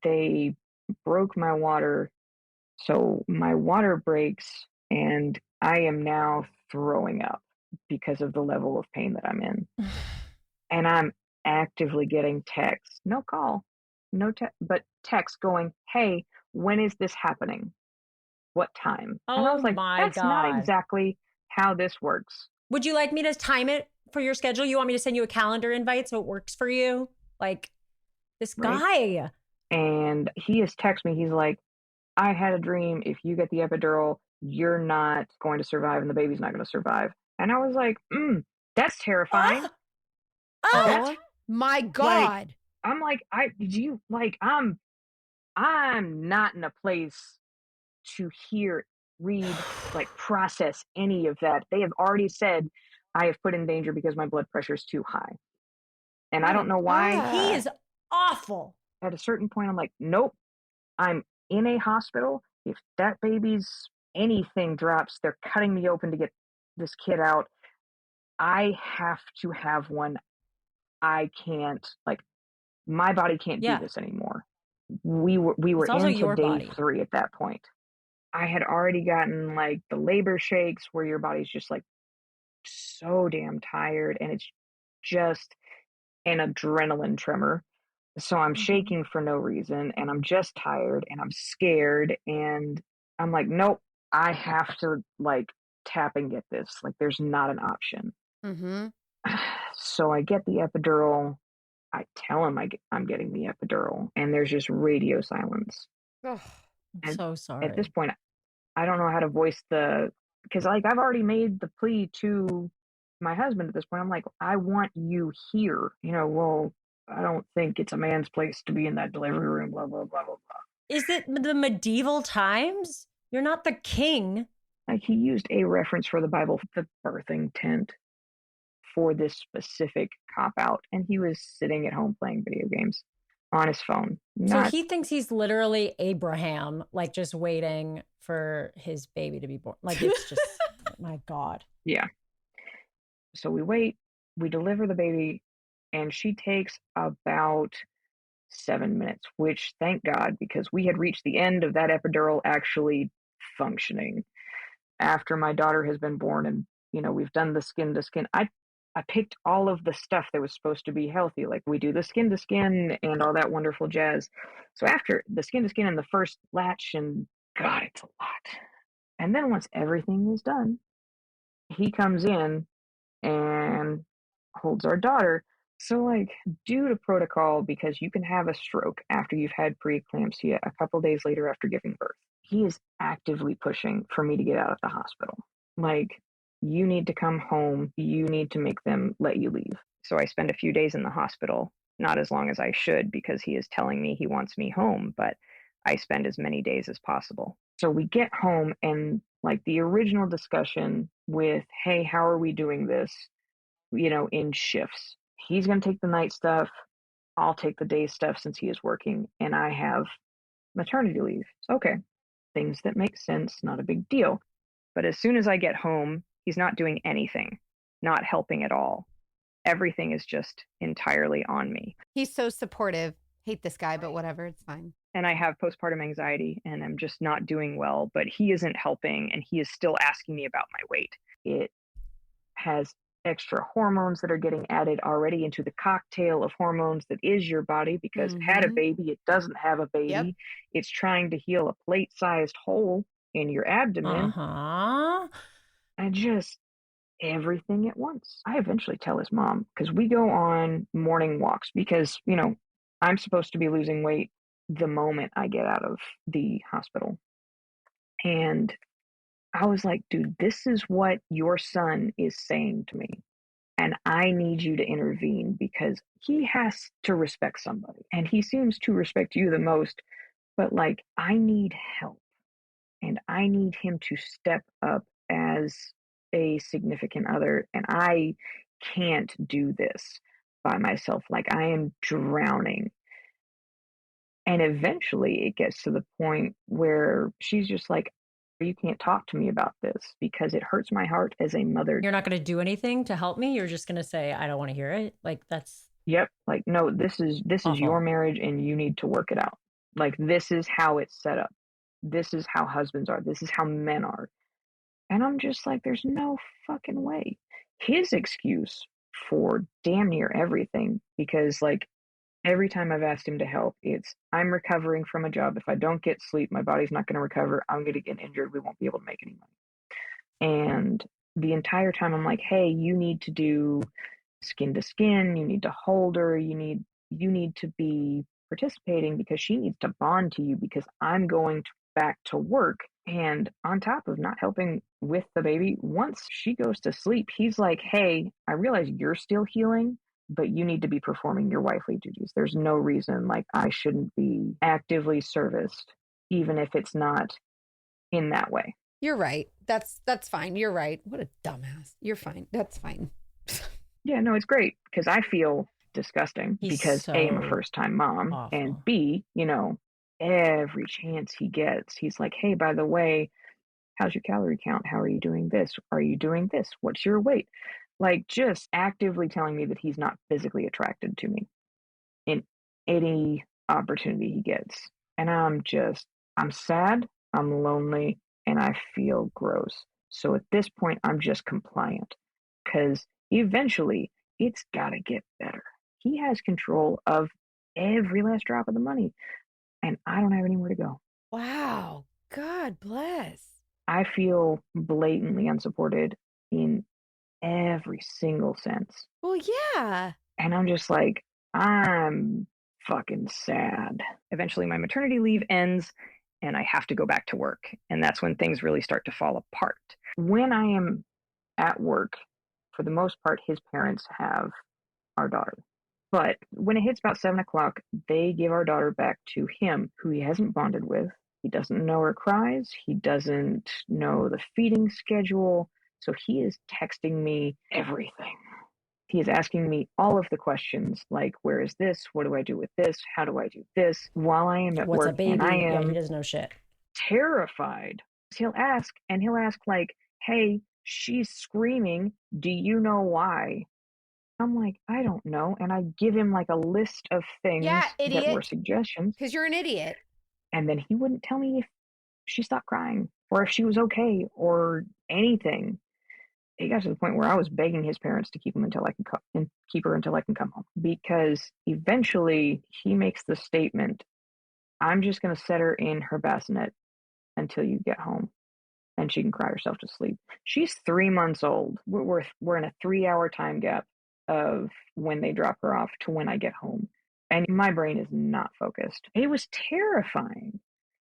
D: They broke my water. So my water breaks, and I am now throwing up because of the level of pain that I'm in. And I'm actively getting texts, no call, but text going, "Hey, when is this happening? What time?" And I
B: Oh
D: was like,
B: my
D: "That's not
B: God.
D: exactly how this works."
B: Would you like me to time it for your schedule? You want me to send you a calendar invite so it works for you? Like this
D: Right.
B: guy.
D: And he has texted me. He's like, "I had a dream. If you get the epidural, you're not going to survive and the baby's not going to survive." And I was like, that's terrifying.
C: Oh my
D: Like,
C: God.
D: I'm like, I'm not in a place to hear, read, like process any of that. They have already said I have put in danger because my blood pressure is too high. And I don't know why.
B: He is awful.
D: At a certain point, I'm like, nope, I'm in a hospital. If that baby's anything drops, they're cutting me open to get this kid out. I have to have one. I can't, like, my body can't do
B: Yeah.
D: this anymore. We were
B: It's also
D: into
B: your
D: day
B: body.
D: 3 at that point. I had already gotten like the labor shakes where your body's just like so damn tired and it's just an adrenaline tremor. So I'm shaking for no reason and I'm just tired and I'm scared and I'm like, nope, I have to like tap and get this. Like there's not an option.
C: Mm-hmm.
D: So I get the epidural. I tell him I'm getting the epidural and there's just radio silence.
C: Oh,
B: I'm
D: And
B: so
D: at
B: sorry.
D: this point, I don't know how to voice because like I've already made the plea to my husband at this point. I'm like, "I want you here." Well, I don't think it's a man's place to be in that delivery room, blah, blah, blah, blah, blah.
B: Is it the medieval times? You're not the king.
D: Like he used a reference for the Bible, the birthing tent, for this specific cop out. And he was sitting at home playing video games on his phone.
B: So
D: Not,
B: he thinks he's literally Abraham, like just waiting for his baby to be born. Like it's just, my God.
D: yeah. So we wait, we deliver the baby, and she takes about 7 minutes, which thank God, because we had reached the end of that epidural actually functioning. After my daughter has been born and, we've done the skin to skin, I picked all of the stuff that was supposed to be healthy. Like we do the skin to skin and all that wonderful jazz. So after the skin to skin and the first latch, and God, it's a lot. And then once everything is done, he comes in and holds our daughter. So, like, due to protocol, because you can have a stroke after you've had preeclampsia a couple days later after giving birth, he is actively pushing for me to get out of the hospital. Like, you need to come home. You need to make them let you leave. So I spend a few days in the hospital not as long as I should because he is telling me he wants me home, but I spend as many days as possible. So we get home and like the original discussion with, hey, how are we doing this? In shifts. He's going to take the night stuff. I'll take the day stuff since he is working and I have maternity leave. Okay. Things that make sense, not a big deal. But as soon as I get home, he's not doing anything, not helping at all. Everything is just entirely on me.
C: He's so supportive. Hate this guy, but whatever, it's fine.
D: And I have postpartum anxiety and I'm just not doing well, but he isn't helping and he is still asking me about my weight. It has extra hormones that are getting added already into the cocktail of hormones that is your body because it had a baby, it doesn't have a baby.
C: Yep.
D: It's trying to heal a plate-sized hole in your abdomen. And just everything at once. I eventually tell his mom because we go on morning walks because, I'm supposed to be losing weight the moment I get out of the hospital. And I was like, dude, this is what your son is saying to me. And I need you to intervene because he has to respect somebody. And he seems to respect you the most. But like, I need help. And I need him to step up as a significant other. And I can't do this by myself. Like, I am drowning. And eventually it gets to the point where she's just like, you can't talk to me about this because it hurts my heart as a mother.
B: You're not going to do anything to help me. You're just going to say, I don't want to hear it. Like that's.
D: Yep. Like, no, this is your marriage and you need to work it out. Like, this is how it's set up. This is how husbands are. This is how men are. And I'm just like, there's no fucking way. His excuse for damn near everything, because like every time I've asked him to help, it's I'm recovering from a job. If I don't get sleep, my body's not going to recover. I'm going to get injured. We won't be able to make any money. And the entire time I'm like, hey, you need to do skin to skin. You need to hold her. You need to be participating because she needs to bond to you because I'm going back to work. And on top of not helping with the baby, once she goes to sleep, he's like, hey, I realize you're still healing, but you need to be performing your wifely duties. There's no reason like I shouldn't be actively serviced, even if it's not in that way.
C: You're right. That's fine. You're right. What a dumbass. You're fine. That's fine.
D: Yeah, no, it's great because I feel disgusting because A, I'm a first-time mom,
B: awful.
D: And B, every chance he gets, he's like, hey, by the way, how's your calorie count? How are you doing this? Are you doing this? What's your weight? Like just actively telling me that he's not physically attracted to me in any opportunity he gets. And I'm sad, I'm lonely, and I feel gross. So at this point, I'm just compliant because eventually it's got to get better. He has control of every last drop of the money, and I don't have anywhere to go.
C: Wow. God bless.
D: I feel blatantly unsupported in every single sense.
C: Well, yeah.
D: And I'm just like, I'm fucking sad. Eventually, my maternity leave ends and I have to go back to work. And that's when things really start to fall apart. When I am at work, for the most part, his parents have our daughter. But when it hits about 7 o'clock, they give our daughter back to him, who he hasn't bonded with. He doesn't know her cries. He doesn't know the feeding schedule. So he is texting me everything. He is asking me all of the questions like, where is this? What do I do with this? How do I do this? While I am at
B: What's
D: work
B: a baby?
D: and I am
B: he doesn't know shit.
D: Terrified. He'll ask like, hey, she's screaming. Do you know why? I'm like, I don't know. And I give him like a list of things that were suggestions.
C: Because you're an idiot.
D: And then he wouldn't tell me if she stopped crying or if she was okay or anything. It got to the point where I was begging his parents to keep him until I can keep her until I can come home. Because eventually he makes the statement, I'm just going to set her in her bassinet until you get home and she can cry herself to sleep. She's 3 months old. We're in a 3-hour time gap of when they drop her off to when I get home. And my brain is not focused. It was terrifying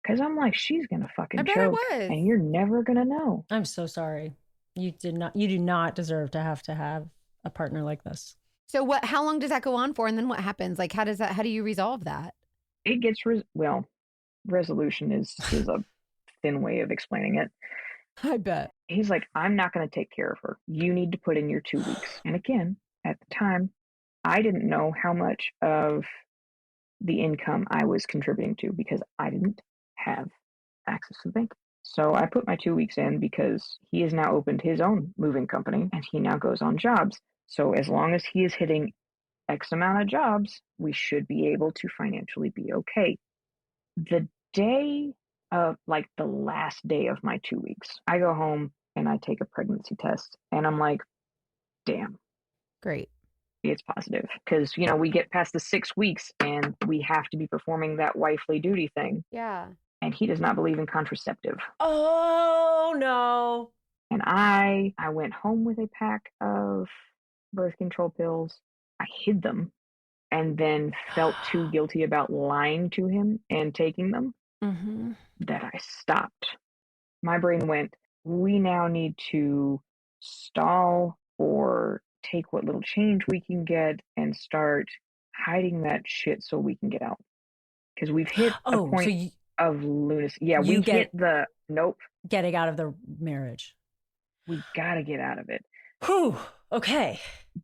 D: because I'm like, she's going to fucking choke and you're never going to know.
B: I'm so sorry. You do not deserve to have a partner like this.
C: So how long does that go on for? And then what happens? Like, how do you resolve that?
D: It gets, resolution is a thin way of explaining it.
C: I bet.
D: He's like, I'm not going to take care of her. You need to put in your 2 weeks. And again, at the time, I didn't know how much of the income I was contributing to because I didn't have access to the bank. So I put my 2 weeks in because he has now opened his own moving company and he now goes on jobs. So as long as he is hitting X amount of jobs, we should be able to financially be okay. The day of, like, the last day of my 2 weeks, I go home and I take a pregnancy test and I'm like, damn,
C: Great.
D: it's positive. Because, we get past the 6 weeks and we have to be performing that wifely duty thing.
C: Yeah.
D: And he does not believe in contraceptive.
B: Oh no.
D: And I went home with a pack of birth control pills. I hid them and then felt too guilty about lying to him and taking them
C: Mm-hmm.
D: that I stopped. My brain went, we now need to stall or take what little change we can get and start hiding that shit so we can get out. Because we've hit a
B: Oh, so
D: point of lunacy. Yeah,
B: you
D: we've hit the nope,
B: getting out of the marriage.
D: we gotta get out of it.
B: Whew. Okay.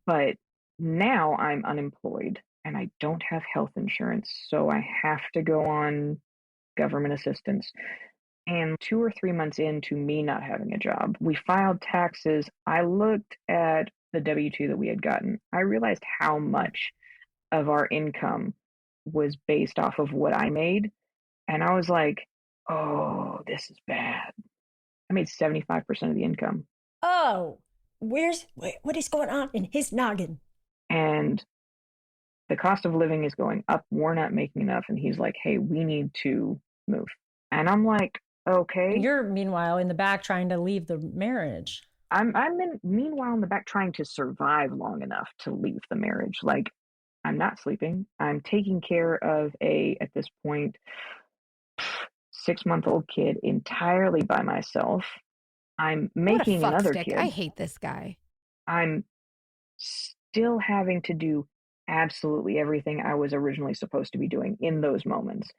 D: But now I'm unemployed and I don't have health insurance, so I have to go on government assistance. And 2 or 3 months into me not having a job, we filed taxes. I looked at the W-2 that we had gotten. I realized how much of our income was based off of what I made. And I was like, oh, this is bad. I made 75% of the income.
B: Oh, what is going on in his noggin?
D: And the cost of living is going up. We're not making enough. And he's like, hey, we need to move. And I'm like, okay.
B: And you're meanwhile in the back trying to leave the marriage.
D: Meanwhile in the back trying to survive long enough to leave the marriage. Like, I'm not sleeping. I'm taking care of at this point, 6-month-old kid entirely by myself. I'm
C: What a
D: making
C: fuck
D: another
C: stick.
D: kid.
C: I hate this guy.
D: I'm still having to do absolutely everything I was originally supposed to be doing in those moments.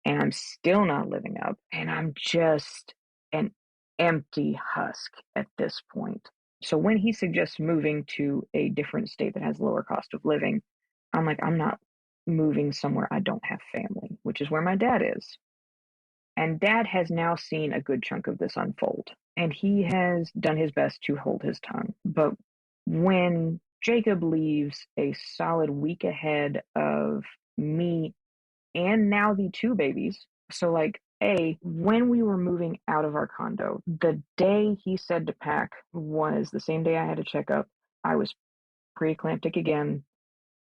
D: And I'm still not living up. And I'm just an empty husk at this point. So when he suggests moving to a different state that has lower cost of living, I'm like, I'm not moving somewhere I don't have family, which is where my dad is. And dad has now seen a good chunk of this unfold. And he has done his best to hold his tongue. But when Jacob leaves a solid week ahead of me and now the 2 babies, so like, when we were moving out of our condo, the day he said to pack was the same day I had a checkup. I was preeclamptic again.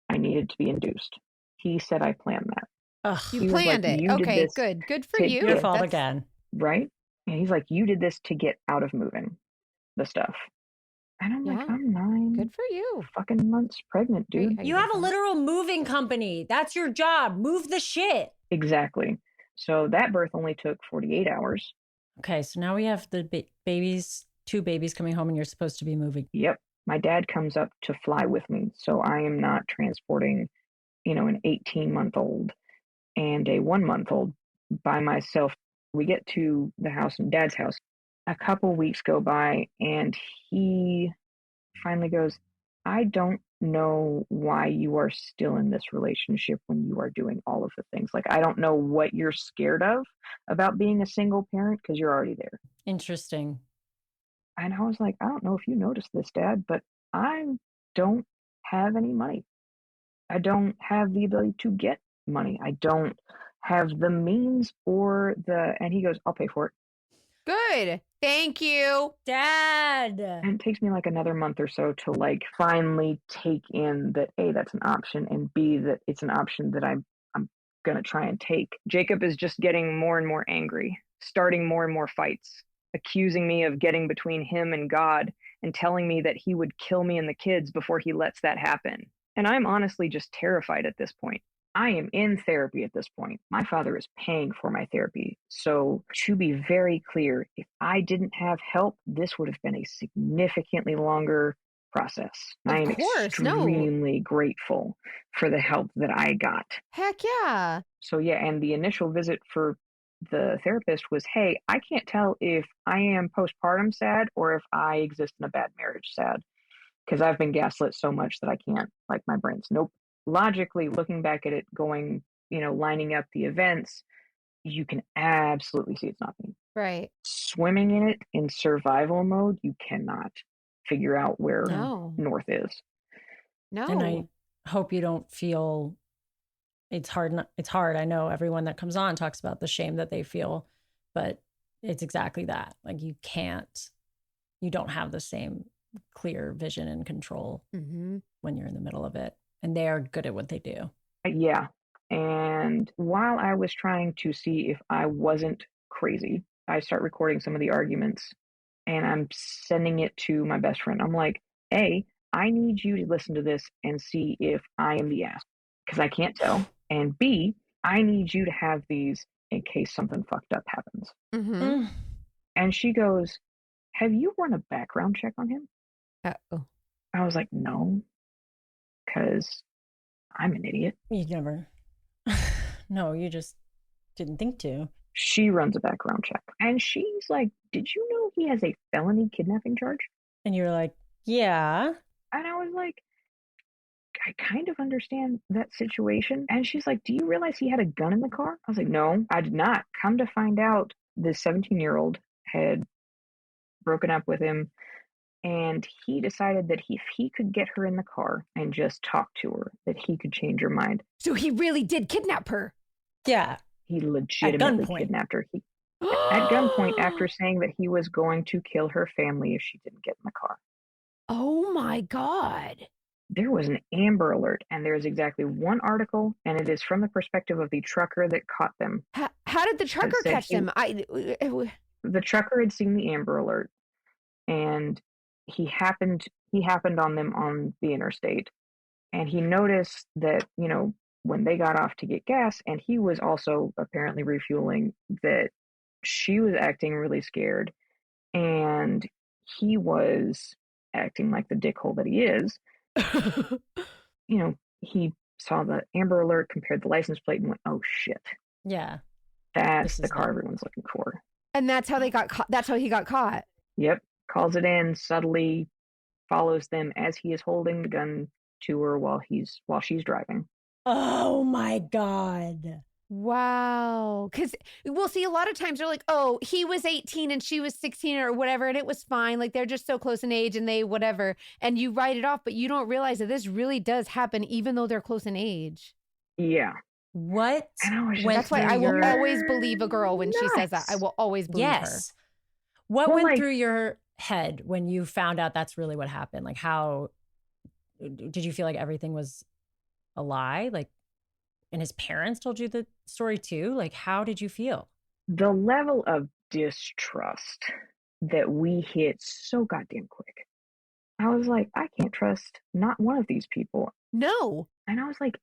D: I needed to be induced. He said I planned that.
B: Ugh,
C: You
D: He was like,
C: planned it.
D: "You did
C: Okay,
D: this
C: good. Good for
D: to
C: you.
B: your
D: get
B: fault
C: That's
B: again.
D: right." And he's like, "You did this to get out of moving the stuff." And I'm like,
C: Yeah.
D: "I'm 9
C: Good for you.
D: fucking months pregnant,
C: Great
D: dude."
C: how
B: You
C: did
B: have a
C: that.
B: literal moving company. That's your job. Move the shit.
D: Exactly. So that birth only took 48 hours.
B: Okay, so now we have the babies, 2 babies coming home, and you're supposed to be moving.
D: Yep. My dad comes up to fly with me. So I am not transporting, an 18-month-old and a 1-month-old by myself. We get to the house, dad's house. A couple weeks go by and he finally goes, I don't know why you are still in this relationship when you are doing all of the things. Like, I don't know what you're scared of about being a single parent because you're already there.
B: Interesting.
D: And I was like, I don't know if you noticed this, Dad, but I don't have any money. I don't have the ability to get money. I don't have the means and he goes, I'll pay for it.
C: Good. Thank you.
B: Dad.
D: And it takes me like another month or so to like finally take in that A, that's an option, and B, that it's an option that I'm gonna try and take. Jacob is just getting more and more angry, starting more and more fights, accusing me of getting between him and God and telling me that he would kill me and the kids before he lets that happen. And I'm honestly just terrified at this point. I am in therapy at this point. My father is paying for my therapy. So, to be very clear, if I didn't have help, this would have been a significantly longer process.
C: Of
D: I am
C: course, no.
D: extremely grateful for the help that I got.
C: Heck yeah.
D: So yeah, and the initial visit for the therapist was, hey, I can't tell if I am postpartum sad or if I exist in a bad marriage sad because I've been gaslit so much that I can't, like, my brain's nope. Logically, looking back at it, going, lining up the events, you can absolutely see it's not me.
C: Right.
D: Swimming in it in survival mode, you cannot figure out where
C: No.
D: north is.
C: No.
B: And I hope you don't feel it's hard. It's hard. I know everyone that comes on talks about the shame that they feel, but it's exactly that. Like you don't have the same clear vision and control when you're in the middle of it. And they are good at what they do.
D: Yeah. And while I was trying to see if I wasn't crazy, I start recording some of the arguments and I'm sending it to my best friend. I'm like, A, I need you to listen to this and see if I am the ass because I can't tell. And B, I need you to have these in case something fucked up happens.
C: Mm-hmm.
D: And she goes, have you run a background check on him?
C: Uh-oh.
D: I was like, no, because I'm an idiot.
B: You never. No, you just didn't think to.
D: She runs a background check. And she's like, did you know he has a felony kidnapping charge?
B: And you're like, yeah.
D: And I was like, I kind of understand that situation. And she's like, do you realize he had a gun in the car? I was like, no, I did not. Come to find out, this 17-year-old had broken up with him. And he decided that if he could get her in the car and just talk to her, that he could change her mind.
C: So he really did kidnap her.
B: Yeah.
D: He legitimately kidnapped her. At gunpoint after saying that he was going to kill her family if she didn't get in the car.
C: Oh my God.
D: There was an Amber Alert, and there's exactly one article, and it is from the perspective of the trucker that caught them.
C: How did the trucker catch them?
D: The trucker had seen the Amber Alert, and he happened on them on the interstate, and he noticed that, when they got off to get gas, and he was also apparently refueling, that she was acting really scared, and he was acting like the dickhole that he is. He saw the Amber Alert, compared the license plate, and went, oh shit.
B: Yeah.
D: That's the car everyone's looking for.
C: And that's how they got caught. That's how he got caught.
D: Yep. Calls it in, subtly follows them as he is holding the gun to her while she's driving.
B: Oh my God.
C: Wow. Because we'll see a lot of times they're like, oh, he was 18 and she was 16 or whatever, and it was fine. Like they're just so close in age and they whatever. And you write it off, but you don't realize that this really does happen even though they're close in age.
D: Yeah.
B: What?
C: That's why I will always believe a girl when she says that. I will always believe her.
B: What went through your head when you found out that's really what happened? Like, how did you feel like everything was a lie? Like, and his parents told you the story too? Like, how did you feel?
D: The level of distrust that we hit so goddamn quick. I was like, I can't trust not one of these people.
C: No.
D: And I was like,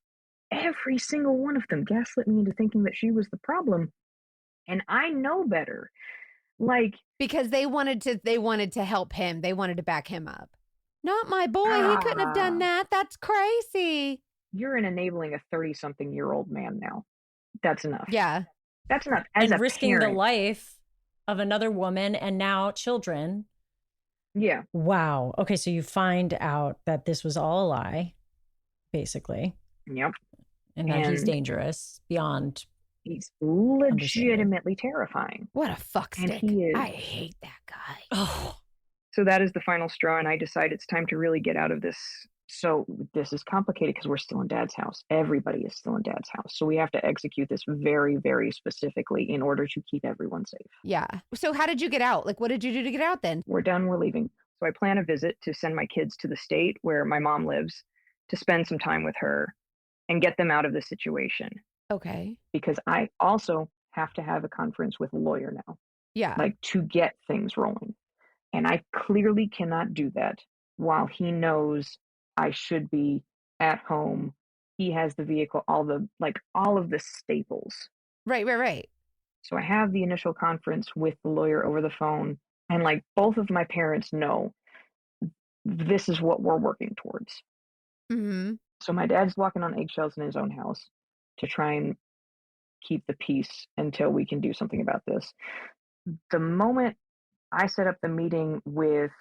D: every single one of them gaslit me into thinking that she was the problem. And I know better. Like,
C: because they wanted to help him. They wanted to back him up. Not my boy. He couldn't have done that. That's crazy.
D: You're enabling a 30-something-year-old man now. That's enough.
C: Yeah.
D: That's enough.
B: And risking the life of another woman and now children.
D: Yeah.
B: Wow. Okay, so you find out that this was all a lie, basically.
D: Yep.
B: And that he's dangerous beyond.
D: He's legitimately terrifying.
C: What a fuckstick.
D: And he is.
C: I hate that guy.
B: Oh.
D: So that is the final straw, and I decide it's time to really get out of this. So this is complicated because we're still in Dad's house. Everybody is still in Dad's house. So we have to execute this very, very specifically in order to keep everyone safe.
C: Yeah. So how did you get out? Like, what did you do to get out then?
D: We're done. We're leaving. So I plan a visit to send my kids to the state where my mom lives to spend some time with her and get them out of the situation.
C: Okay.
D: Because I also have to have a conference with a lawyer now.
C: Yeah.
D: Like, to get things rolling. And I clearly cannot do that while he knows I should be at home. He has the vehicle, all of the staples.
C: Right.
D: So I have the initial conference with the lawyer over the phone, and both of my parents know this is what we're working towards.
C: Mm-hmm.
D: So my dad's walking on eggshells in his own house to try and keep the peace until we can do something about this. The moment I set up the meeting with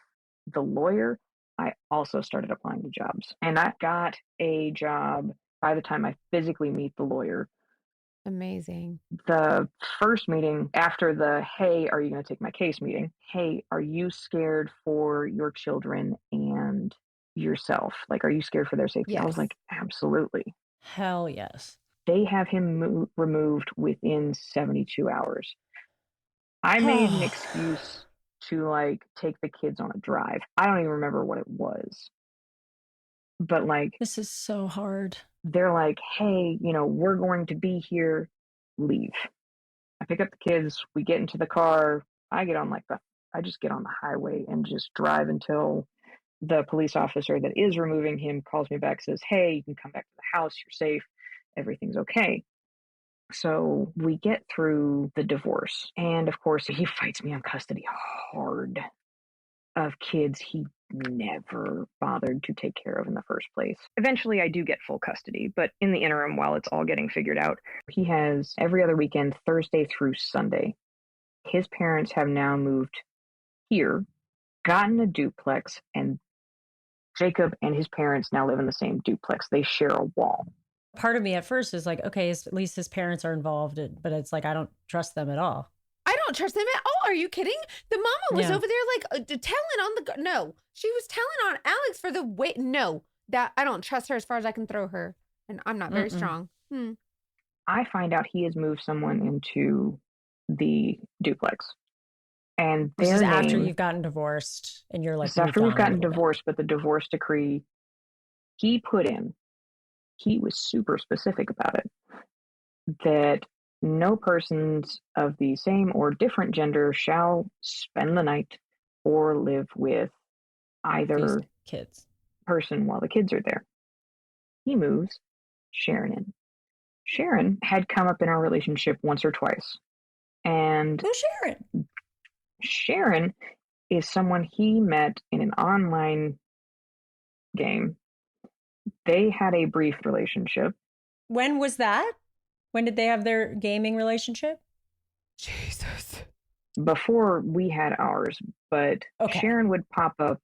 D: the lawyer, I also started applying to jobs. And I got a job by the time I physically meet the lawyer.
C: Amazing.
D: The first meeting after the, hey, are you going to take my case meeting? Hey, are you scared for your children and yourself? Like, are you scared for their safety? I was
C: Yes.
D: like, absolutely.
B: Hell yes.
D: They have him removed within 72 hours. I made an excuse to like take the kids on a drive. I don't even remember what it was. But like,
B: This is so hard.
D: they're like, hey, we're going to be here, leave. I pick up the kids, we get into the car, I just get on the highway and just drive until the police officer that is removing him calls me back, says, hey, you can come back to the house, you're safe, everything's okay. So we get through the divorce. And of course, he fights me on custody hard of kids he never bothered to take care of in the first place. Eventually, I do get full custody, but in the interim, while it's all getting figured out, he has every other weekend, Thursday through Sunday. His parents have now moved here, gotten a duplex, and Jacob and his parents now live in the same duplex. They share a wall.
B: Part of me at first is like, okay, at least his parents are involved, but it's like, I don't trust them at all.
C: I don't trust them at all. Are you kidding? The mama was
B: Yeah.
C: over there like telling on the no. She was telling on Alex for the wait. No, that I don't trust her as far as I can throw her, and I'm not very strong.
D: I find out he has moved someone into the duplex, and
B: This is
D: their
B: after
D: name.
B: you've gotten divorced and you're like,
D: It's after
B: moved
D: we've
B: on a
D: gotten
B: little bit.
D: divorced, but the divorce decree he put in, he was super specific about it, that no persons of the same or different gender shall spend the night or live with either
B: These kids.
D: person while the kids are there. He moves Sharon in. Sharon had come up in our relationship once or twice. And
B: Who's Sharon?
D: Sharon is someone he met in an online game. They had a brief relationship.
B: When was that? When did they have their gaming relationship?
C: Jesus.
D: Before we had ours, but
B: Okay.
D: Sharon would pop up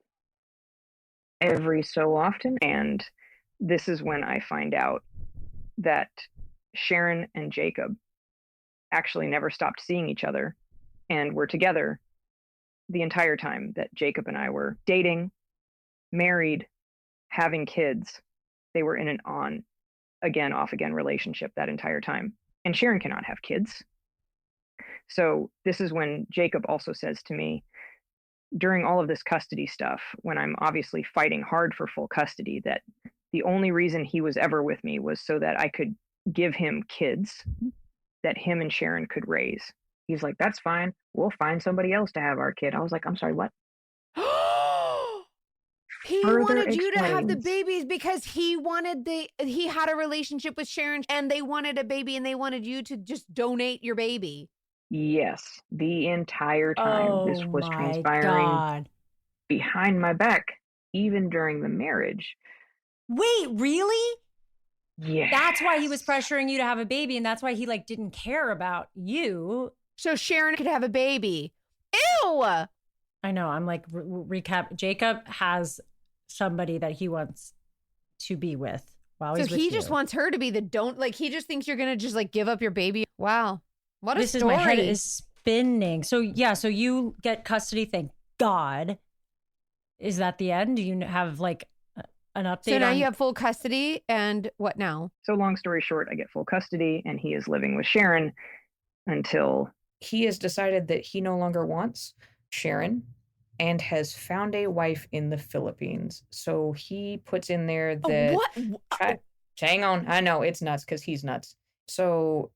D: every so often. And this is when I find out that Sharon and Jacob actually never stopped seeing each other and were together the entire time that Jacob and I were dating, married, having kids. They were in an on again, off again relationship that entire time. And Sharon cannot have kids. So this is when Jacob also says to me, during all of this custody stuff, when I'm obviously fighting hard for full custody, that the only reason he was ever with me was so that I could give him kids that him and Sharon could raise. He's like, that's fine. We'll find somebody else to have our kid. I was like, I'm sorry, what?
C: He
D: Further
C: wanted you to have the
D: explains.
C: babies because he had a relationship with Sharon and they wanted a baby and they wanted you to just donate your baby.
D: Yes, the entire time this was
B: my
D: transpiring
B: God.
D: behind my back, even during the marriage.
B: Wait, really?
D: Yeah.
B: That's why he was pressuring you to have a baby, and that's why he like didn't care about you.
C: So Sharon could have a baby. Ew!
B: I know. I'm like recap. Jacob has somebody that he wants to be with while
C: So
B: he's with
C: he
B: you.
C: just wants her to be the don't, like he just thinks you're gonna just like give up your baby. Wow. What a
B: This
C: story.
B: is my head is spinning. So yeah, so you get custody. Thank God. Is that the end? Do you have like an update?
C: So now
B: on-
C: you have full custody and what now?
D: So long story short, I get full custody and he is living with Sharon until
F: he has decided that he no longer wants Sharon and has found a wife in the Philippines. So he puts in there that
C: What?
F: hang on, I know it's nuts because he's nuts. So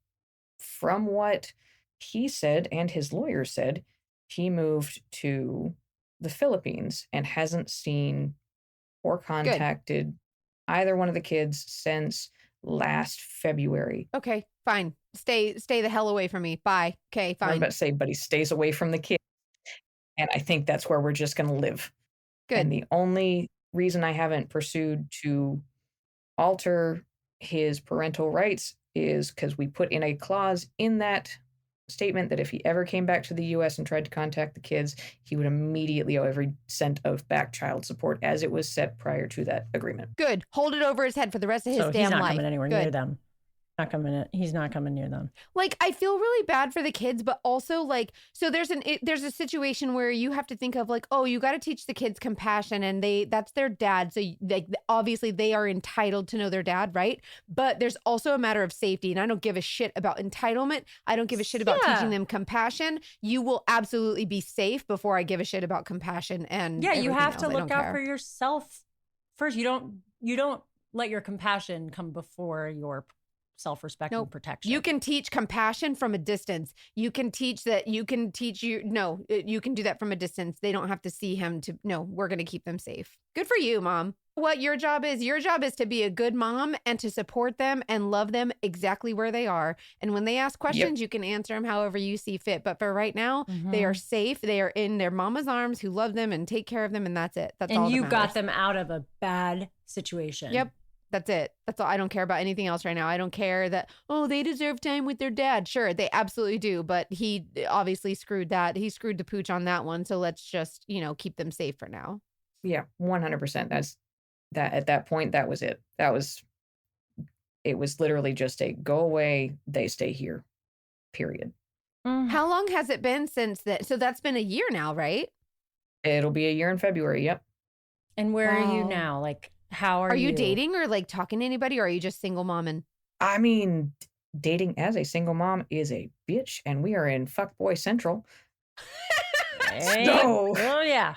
F: from what he said and his lawyer said, he moved to the Philippines and hasn't seen or contacted either one of the kids since last February.
C: Okay, fine. Stay the hell away from me. Bye. Okay,
F: I was
C: fine.
F: about to say, but he stays away from the kids. And I think that's where we're just going to live.
C: Good.
F: And the only reason I haven't pursued to alter his parental rights is because we put in a clause in that statement that if he ever came back to the US and tried to contact the kids, he would immediately owe every cent of back child support as it was set prior to that agreement.
C: Good. Hold it over his head for the rest of his
B: So
C: damn
B: he's not
C: life.
B: coming anywhere
C: Good.
B: near them. He's not coming near them.
C: Like, I feel really bad for the kids, but also like, so there's a situation where you have to think of like, oh, you got to teach the kids compassion, and that's their dad. So like, obviously they are entitled to know their dad, right? But there's also a matter of safety, and I don't give a shit about entitlement. I don't give a shit about teaching them compassion. You will absolutely be safe before I give a shit about compassion and
B: Yeah, you have to
C: else. I
B: look
C: don't
B: out
C: care.
B: for yourself first. You don't let your compassion come before your self-respect and
C: Nope.
B: protection.
C: You can teach compassion from a distance. You can teach that. You can teach you. No, you can do that from a distance. They don't have to see him to. No, we're going to keep them safe. Good for you, Mom. What your job is to be a good mom and to support them and love them exactly where they are. And when they ask questions, you can answer them however you see fit. But for right now, they are safe. They are in their mama's arms who love them and take care of them. And that's it. That's all.
B: And you
C: that
B: got
C: matters.
B: them out of a bad situation.
C: Yep. That's it. That's all. I don't care about anything else right now. I don't care that, oh, they deserve time with their dad. Sure, they absolutely do. But he obviously screwed that. He screwed the pooch on that one. So let's just, keep them safe for now.
F: Yeah, 100%. That's that at that point, that was it. It was literally just a go away, they stay here, period.
C: How long has it been since that? So that's been a year now, right?
F: It'll be a year in February. Yep.
B: And where are you
C: Wow.
B: now? Like, how
C: Are you dating or like talking to anybody, or are you just single momming?
F: I mean, dating as a single mom is a bitch, and we are in fuckboy central. So,
B: Oh yeah.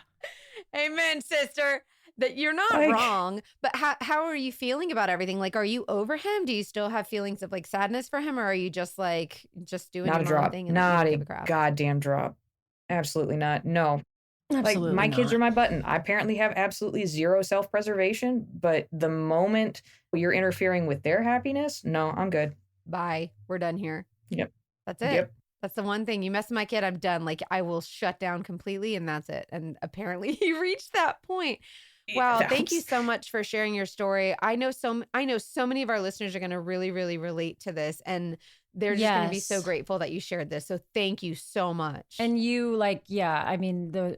C: Amen, sister. That you're not
F: Like-
C: wrong, but how are you feeling about everything? Like, are you over him? Do you still have feelings of like sadness for him, or are you just doing
F: not a
C: your mom
F: drop.
C: thing and
F: Not
C: don't
F: a
C: give a crap?
F: goddamn drop. Absolutely not. No.
B: Absolutely
F: Like, my kids
B: not.
F: are my button. I apparently have absolutely zero self-preservation, but the moment you're interfering with their happiness, no, I'm good.
C: Bye. We're done here.
F: Yep.
C: That's it.
F: Yep.
C: That's the one thing. You mess with my kid, I'm done. Like, I will shut down completely, and that's it. And apparently he reached that point. Wow. Thank you so much for sharing your story. I know so many of our listeners are going to really, really relate to this, and they're just going to be so
B: Yes.
C: grateful that you shared this. So thank you so much.
B: And you I mean,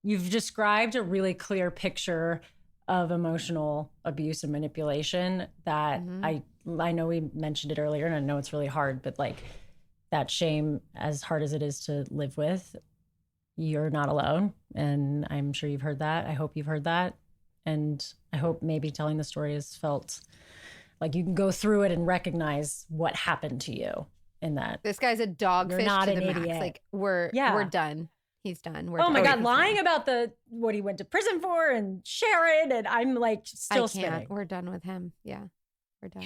B: you've described a really clear picture of emotional abuse and manipulation that I know we mentioned it earlier, and I know it's really hard, but like that shame, as hard as it is to live with, you're not alone. And I'm sure you've heard that. I hope you've heard that. And I hope maybe telling the story has felt like you can go through it and recognize what happened to you in that.
C: This guy's a dogfish
B: You're not
C: to
B: an
C: the max.
B: idiot.
C: Like, we're done. He's done. We're
B: Oh
C: done.
B: my God,
C: He's
B: lying
C: done.
B: about what he went to prison for and Sharon, and I'm like still
C: I
B: spinning.
C: can't. We're done with him. Yeah. We're done.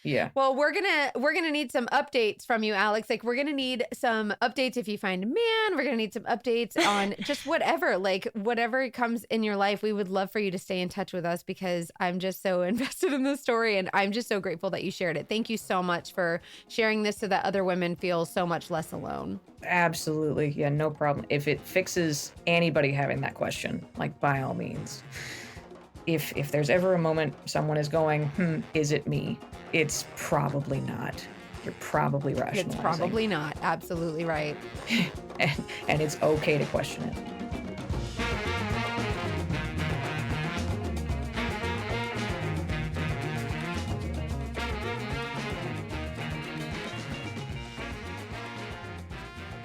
F: Yeah.
C: Well, we're gonna need some updates from you, Alex. Like, we're gonna need some updates if you find a man. We're gonna need some updates on just whatever, like whatever comes in your life. We would love for you to stay in touch with us, because I'm just so invested in this story, and I'm just so grateful that you shared it. Thank you so much for sharing this so that other women feel so much less alone.
F: Absolutely. Yeah, no problem. If it fixes anybody having that question, like, by all means. If there's ever a moment someone is going, is it me? It's probably not. You're probably rationalizing.
C: It's probably not. Absolutely right.
F: and it's okay to question it.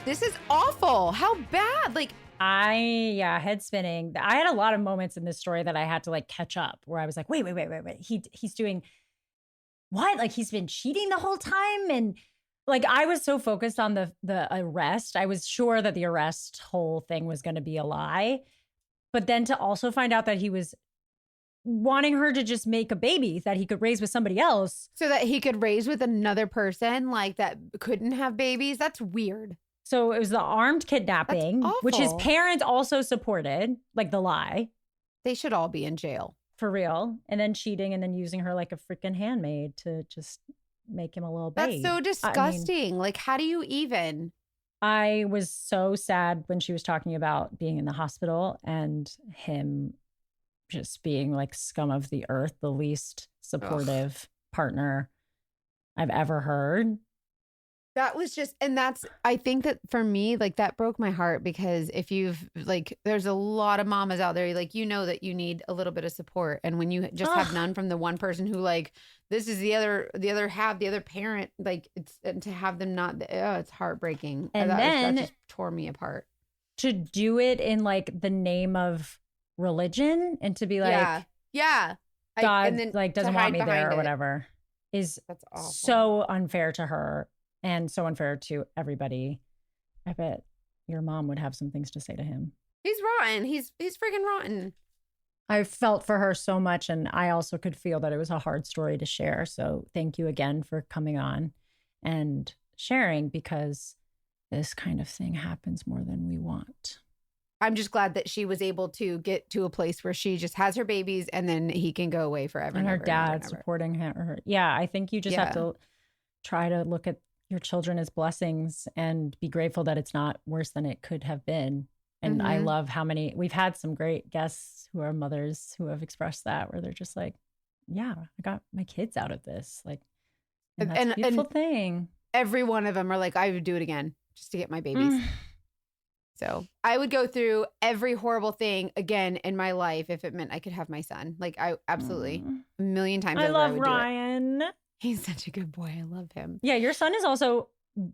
C: This is awful. How bad? Like,
B: Head spinning. I had a lot of moments in this story that I had to like catch up, where I was like, wait. He's doing what? Like, he's been cheating the whole time? And like, I was so focused on the arrest. I was sure that the arrest whole thing was going to be a lie. But then to also find out that he was wanting her to just make a baby that he could raise with somebody else.
C: so that he could raise with another person, like, that couldn't have babies. That's weird.
B: So it was the armed kidnapping, which his
C: awful.
B: parents also supported, like the lie.
C: They should all be in jail.
B: For real. And then cheating, and then using her like a freaking handmaid to just make him a little babe.
C: That's so disgusting. Like, how do you even?
B: I was so sad when she was talking about being in the hospital and him just being like scum of the earth, the least supportive partner I've ever heard.
C: That was just, and that's, I think that for me, like that broke my heart because if you've like, there's a lot of mamas out there, like, you know, that you need a little bit of support. And when you just have none from the one person who like, this is the other half, the other parent, like it's, and to have them not, it's heartbreaking.
B: And then
C: that just tore me apart.
B: To do it in like the name of religion and to be like,
C: yeah.
B: God
C: and then
B: like
C: to
B: doesn't want
C: hide
B: me there
C: behind
B: or
C: it.
B: whatever is
C: That's awful.
B: so unfair to her and so unfair to everybody. I bet your mom would have some things to say to him.
C: He's rotten. He's freaking rotten.
B: I felt for her so much, and I also could feel that it was a hard story to share. So thank you again for coming on and sharing, because this kind of thing happens more than we want.
C: I'm just glad that she was able to get to a place where she just has her babies and then he can go away forever.
B: And her
C: never,
B: dad
C: never, never.
B: supporting her. Yeah, I think you just have to try to look at your children as blessings and be grateful that it's not worse than it could have been. And I love how many, we've had some great guests who are mothers who have expressed that, where they're just like, yeah, I got my kids out of this. Like, and that's a beautiful thing.
C: Every one of them are like, I would do it again just to get my babies. So I would go through every horrible thing again in my life if it meant I could have my son. Like I absolutely a million times over,
B: love
C: I would
B: Ryan.
C: do it. He's such a good boy. I love him.
B: Yeah, your son is also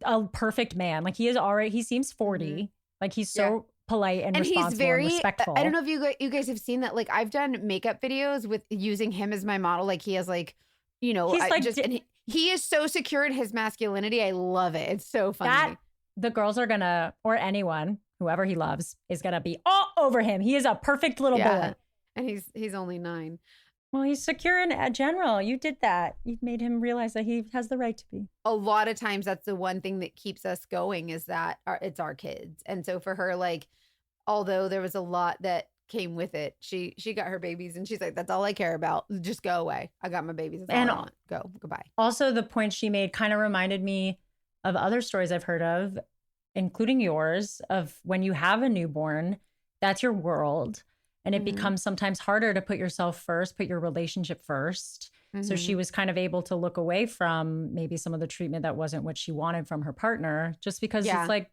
B: a perfect man. Like he seems 40. Like he's so polite and responsible
C: he's very
B: and respectful.
C: I don't know if you guys have seen that. Like I've done makeup videos with using him as my model. Like he has like, you know,
B: he's
C: he is so secure in his masculinity. I love it. It's so funny.
B: That the girls are gonna, or anyone, whoever he loves, is gonna be all over him. He is a perfect little boy.
C: And he's only 9.
B: Well, he's secure in a general. You did that. You made him realize that he has the right to be.
C: A lot of times that's the one thing that keeps us going is that it's our kids. And so for her, like, although there was a lot that came with it, she got her babies and she's like, that's all I care about. Just go away. I got my babies. That's all I want. Go. Goodbye.
B: Also, the point she made kind of reminded me of other stories I've heard of, including yours, of when you have a newborn, that's your world. And it becomes sometimes harder to put yourself first, put your relationship first. So she was kind of able to look away from maybe some of the treatment that wasn't what she wanted from her partner, just because it's like,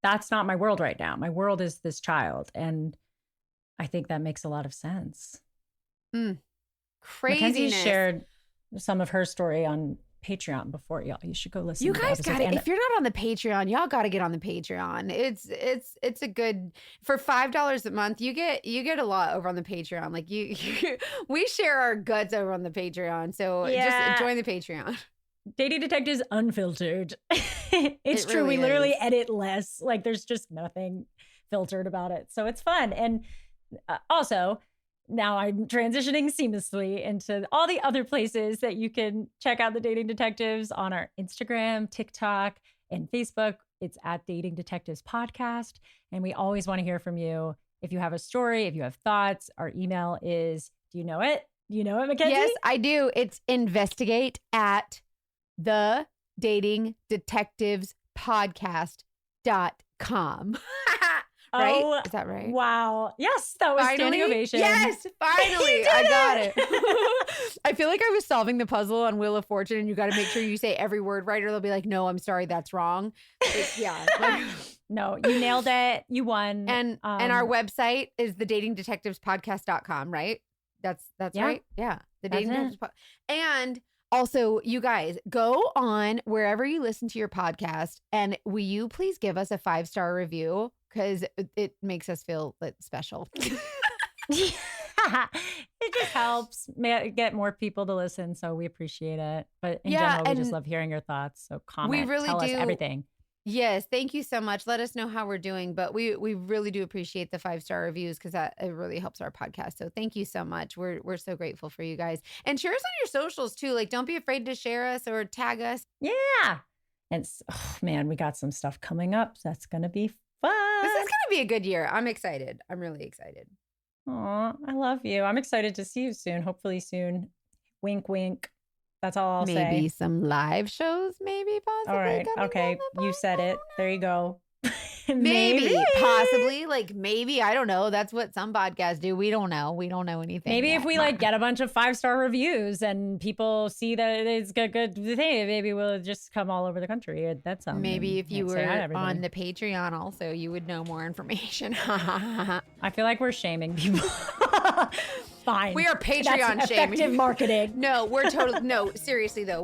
B: that's not my world right now. My world is this child. And I think that makes a lot of sense.
C: Craziness.
B: Mackenzie shared some of her story on Patreon before, y'all. You should go listen.
C: You
B: to
C: guys
B: got
C: it. If you're not on the Patreon, y'all got to get on the Patreon. It's a good, for $5 a month. You get a lot over on the Patreon. Like we share our guts over on the Patreon. So just join the Patreon.
B: Dating Detectives Unfiltered. It's true.
C: Really
B: We literally
C: is.
B: edit less. Like there's just nothing filtered about it. So it's fun. And also, now I'm transitioning seamlessly into all the other places that you can check out the Dating Detectives on our Instagram, TikTok, and Facebook. It's at Dating Detectives Podcast. And we always want to hear from you. If you have a story, if you have thoughts, our email is, do you know it? Do you know it, Mackenzie?
C: Yes, I do. It's investigate at the Dating Detectives Podcast.com. Right?
B: Oh,
C: is that right?
B: Wow. Yes, that was standing ovation.
C: Yes, finally. I got it. I feel like I was solving the puzzle on Wheel of Fortune and you got to make sure you say every word right or they'll be like, no, I'm sorry, that's wrong.
B: No, you nailed it. You won.
C: And our website is thedatingdetectivespodcast.com, right? That's right. Yeah. The Dating Detectives And also, you guys, go on wherever you listen to your podcast and will you please give us a 5-star review? Because it makes us feel special.
B: It just helps get more people to listen. So we appreciate it. But in general, we just love hearing your thoughts. So comment, tell us everything.
C: Yes. Thank you so much. Let us know how we're doing. But we really do appreciate the 5-star reviews because it really helps our podcast. So thank you so much. We're so grateful for you guys. And share us on your socials too. Like, don't be afraid to share us or tag us.
B: Yeah. And man, we got some stuff coming up. That's going to be fun.
C: This is going to be a good year. I'm excited. I'm really excited.
B: Aw, I love you. I'm excited to see you soon. Hopefully soon. Wink, wink. That's all I'll say.
C: Maybe some live shows, maybe possibly.
B: All right. Okay. You said it. There you go.
C: Maybe, possibly, like maybe, I don't know. That's what some podcasts do. We don't know. We don't know anything.
B: Maybe
C: yet.
B: if we like get a bunch of 5-star reviews and people see that it's a good thing, maybe we'll just come all over the country. That's something.
C: Maybe if you
B: Say hi to
C: were
B: everybody.
C: on the Patreon also, you would know more information.
B: I feel like we're shaming people. Fine.
C: We are Patreon
B: That's
C: shaming.
B: effective marketing.
C: No, we're totally, no, seriously though.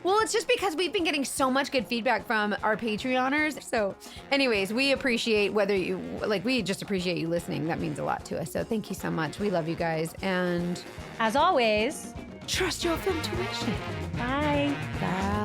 C: Well, it's just because we've been getting so much good feedback from our Patreoners. So anyways, we appreciate we just appreciate you listening. That means a lot to us. So thank you so much. We love you guys. And
B: As always,
C: trust your film tuition.
B: bye.
C: Bye.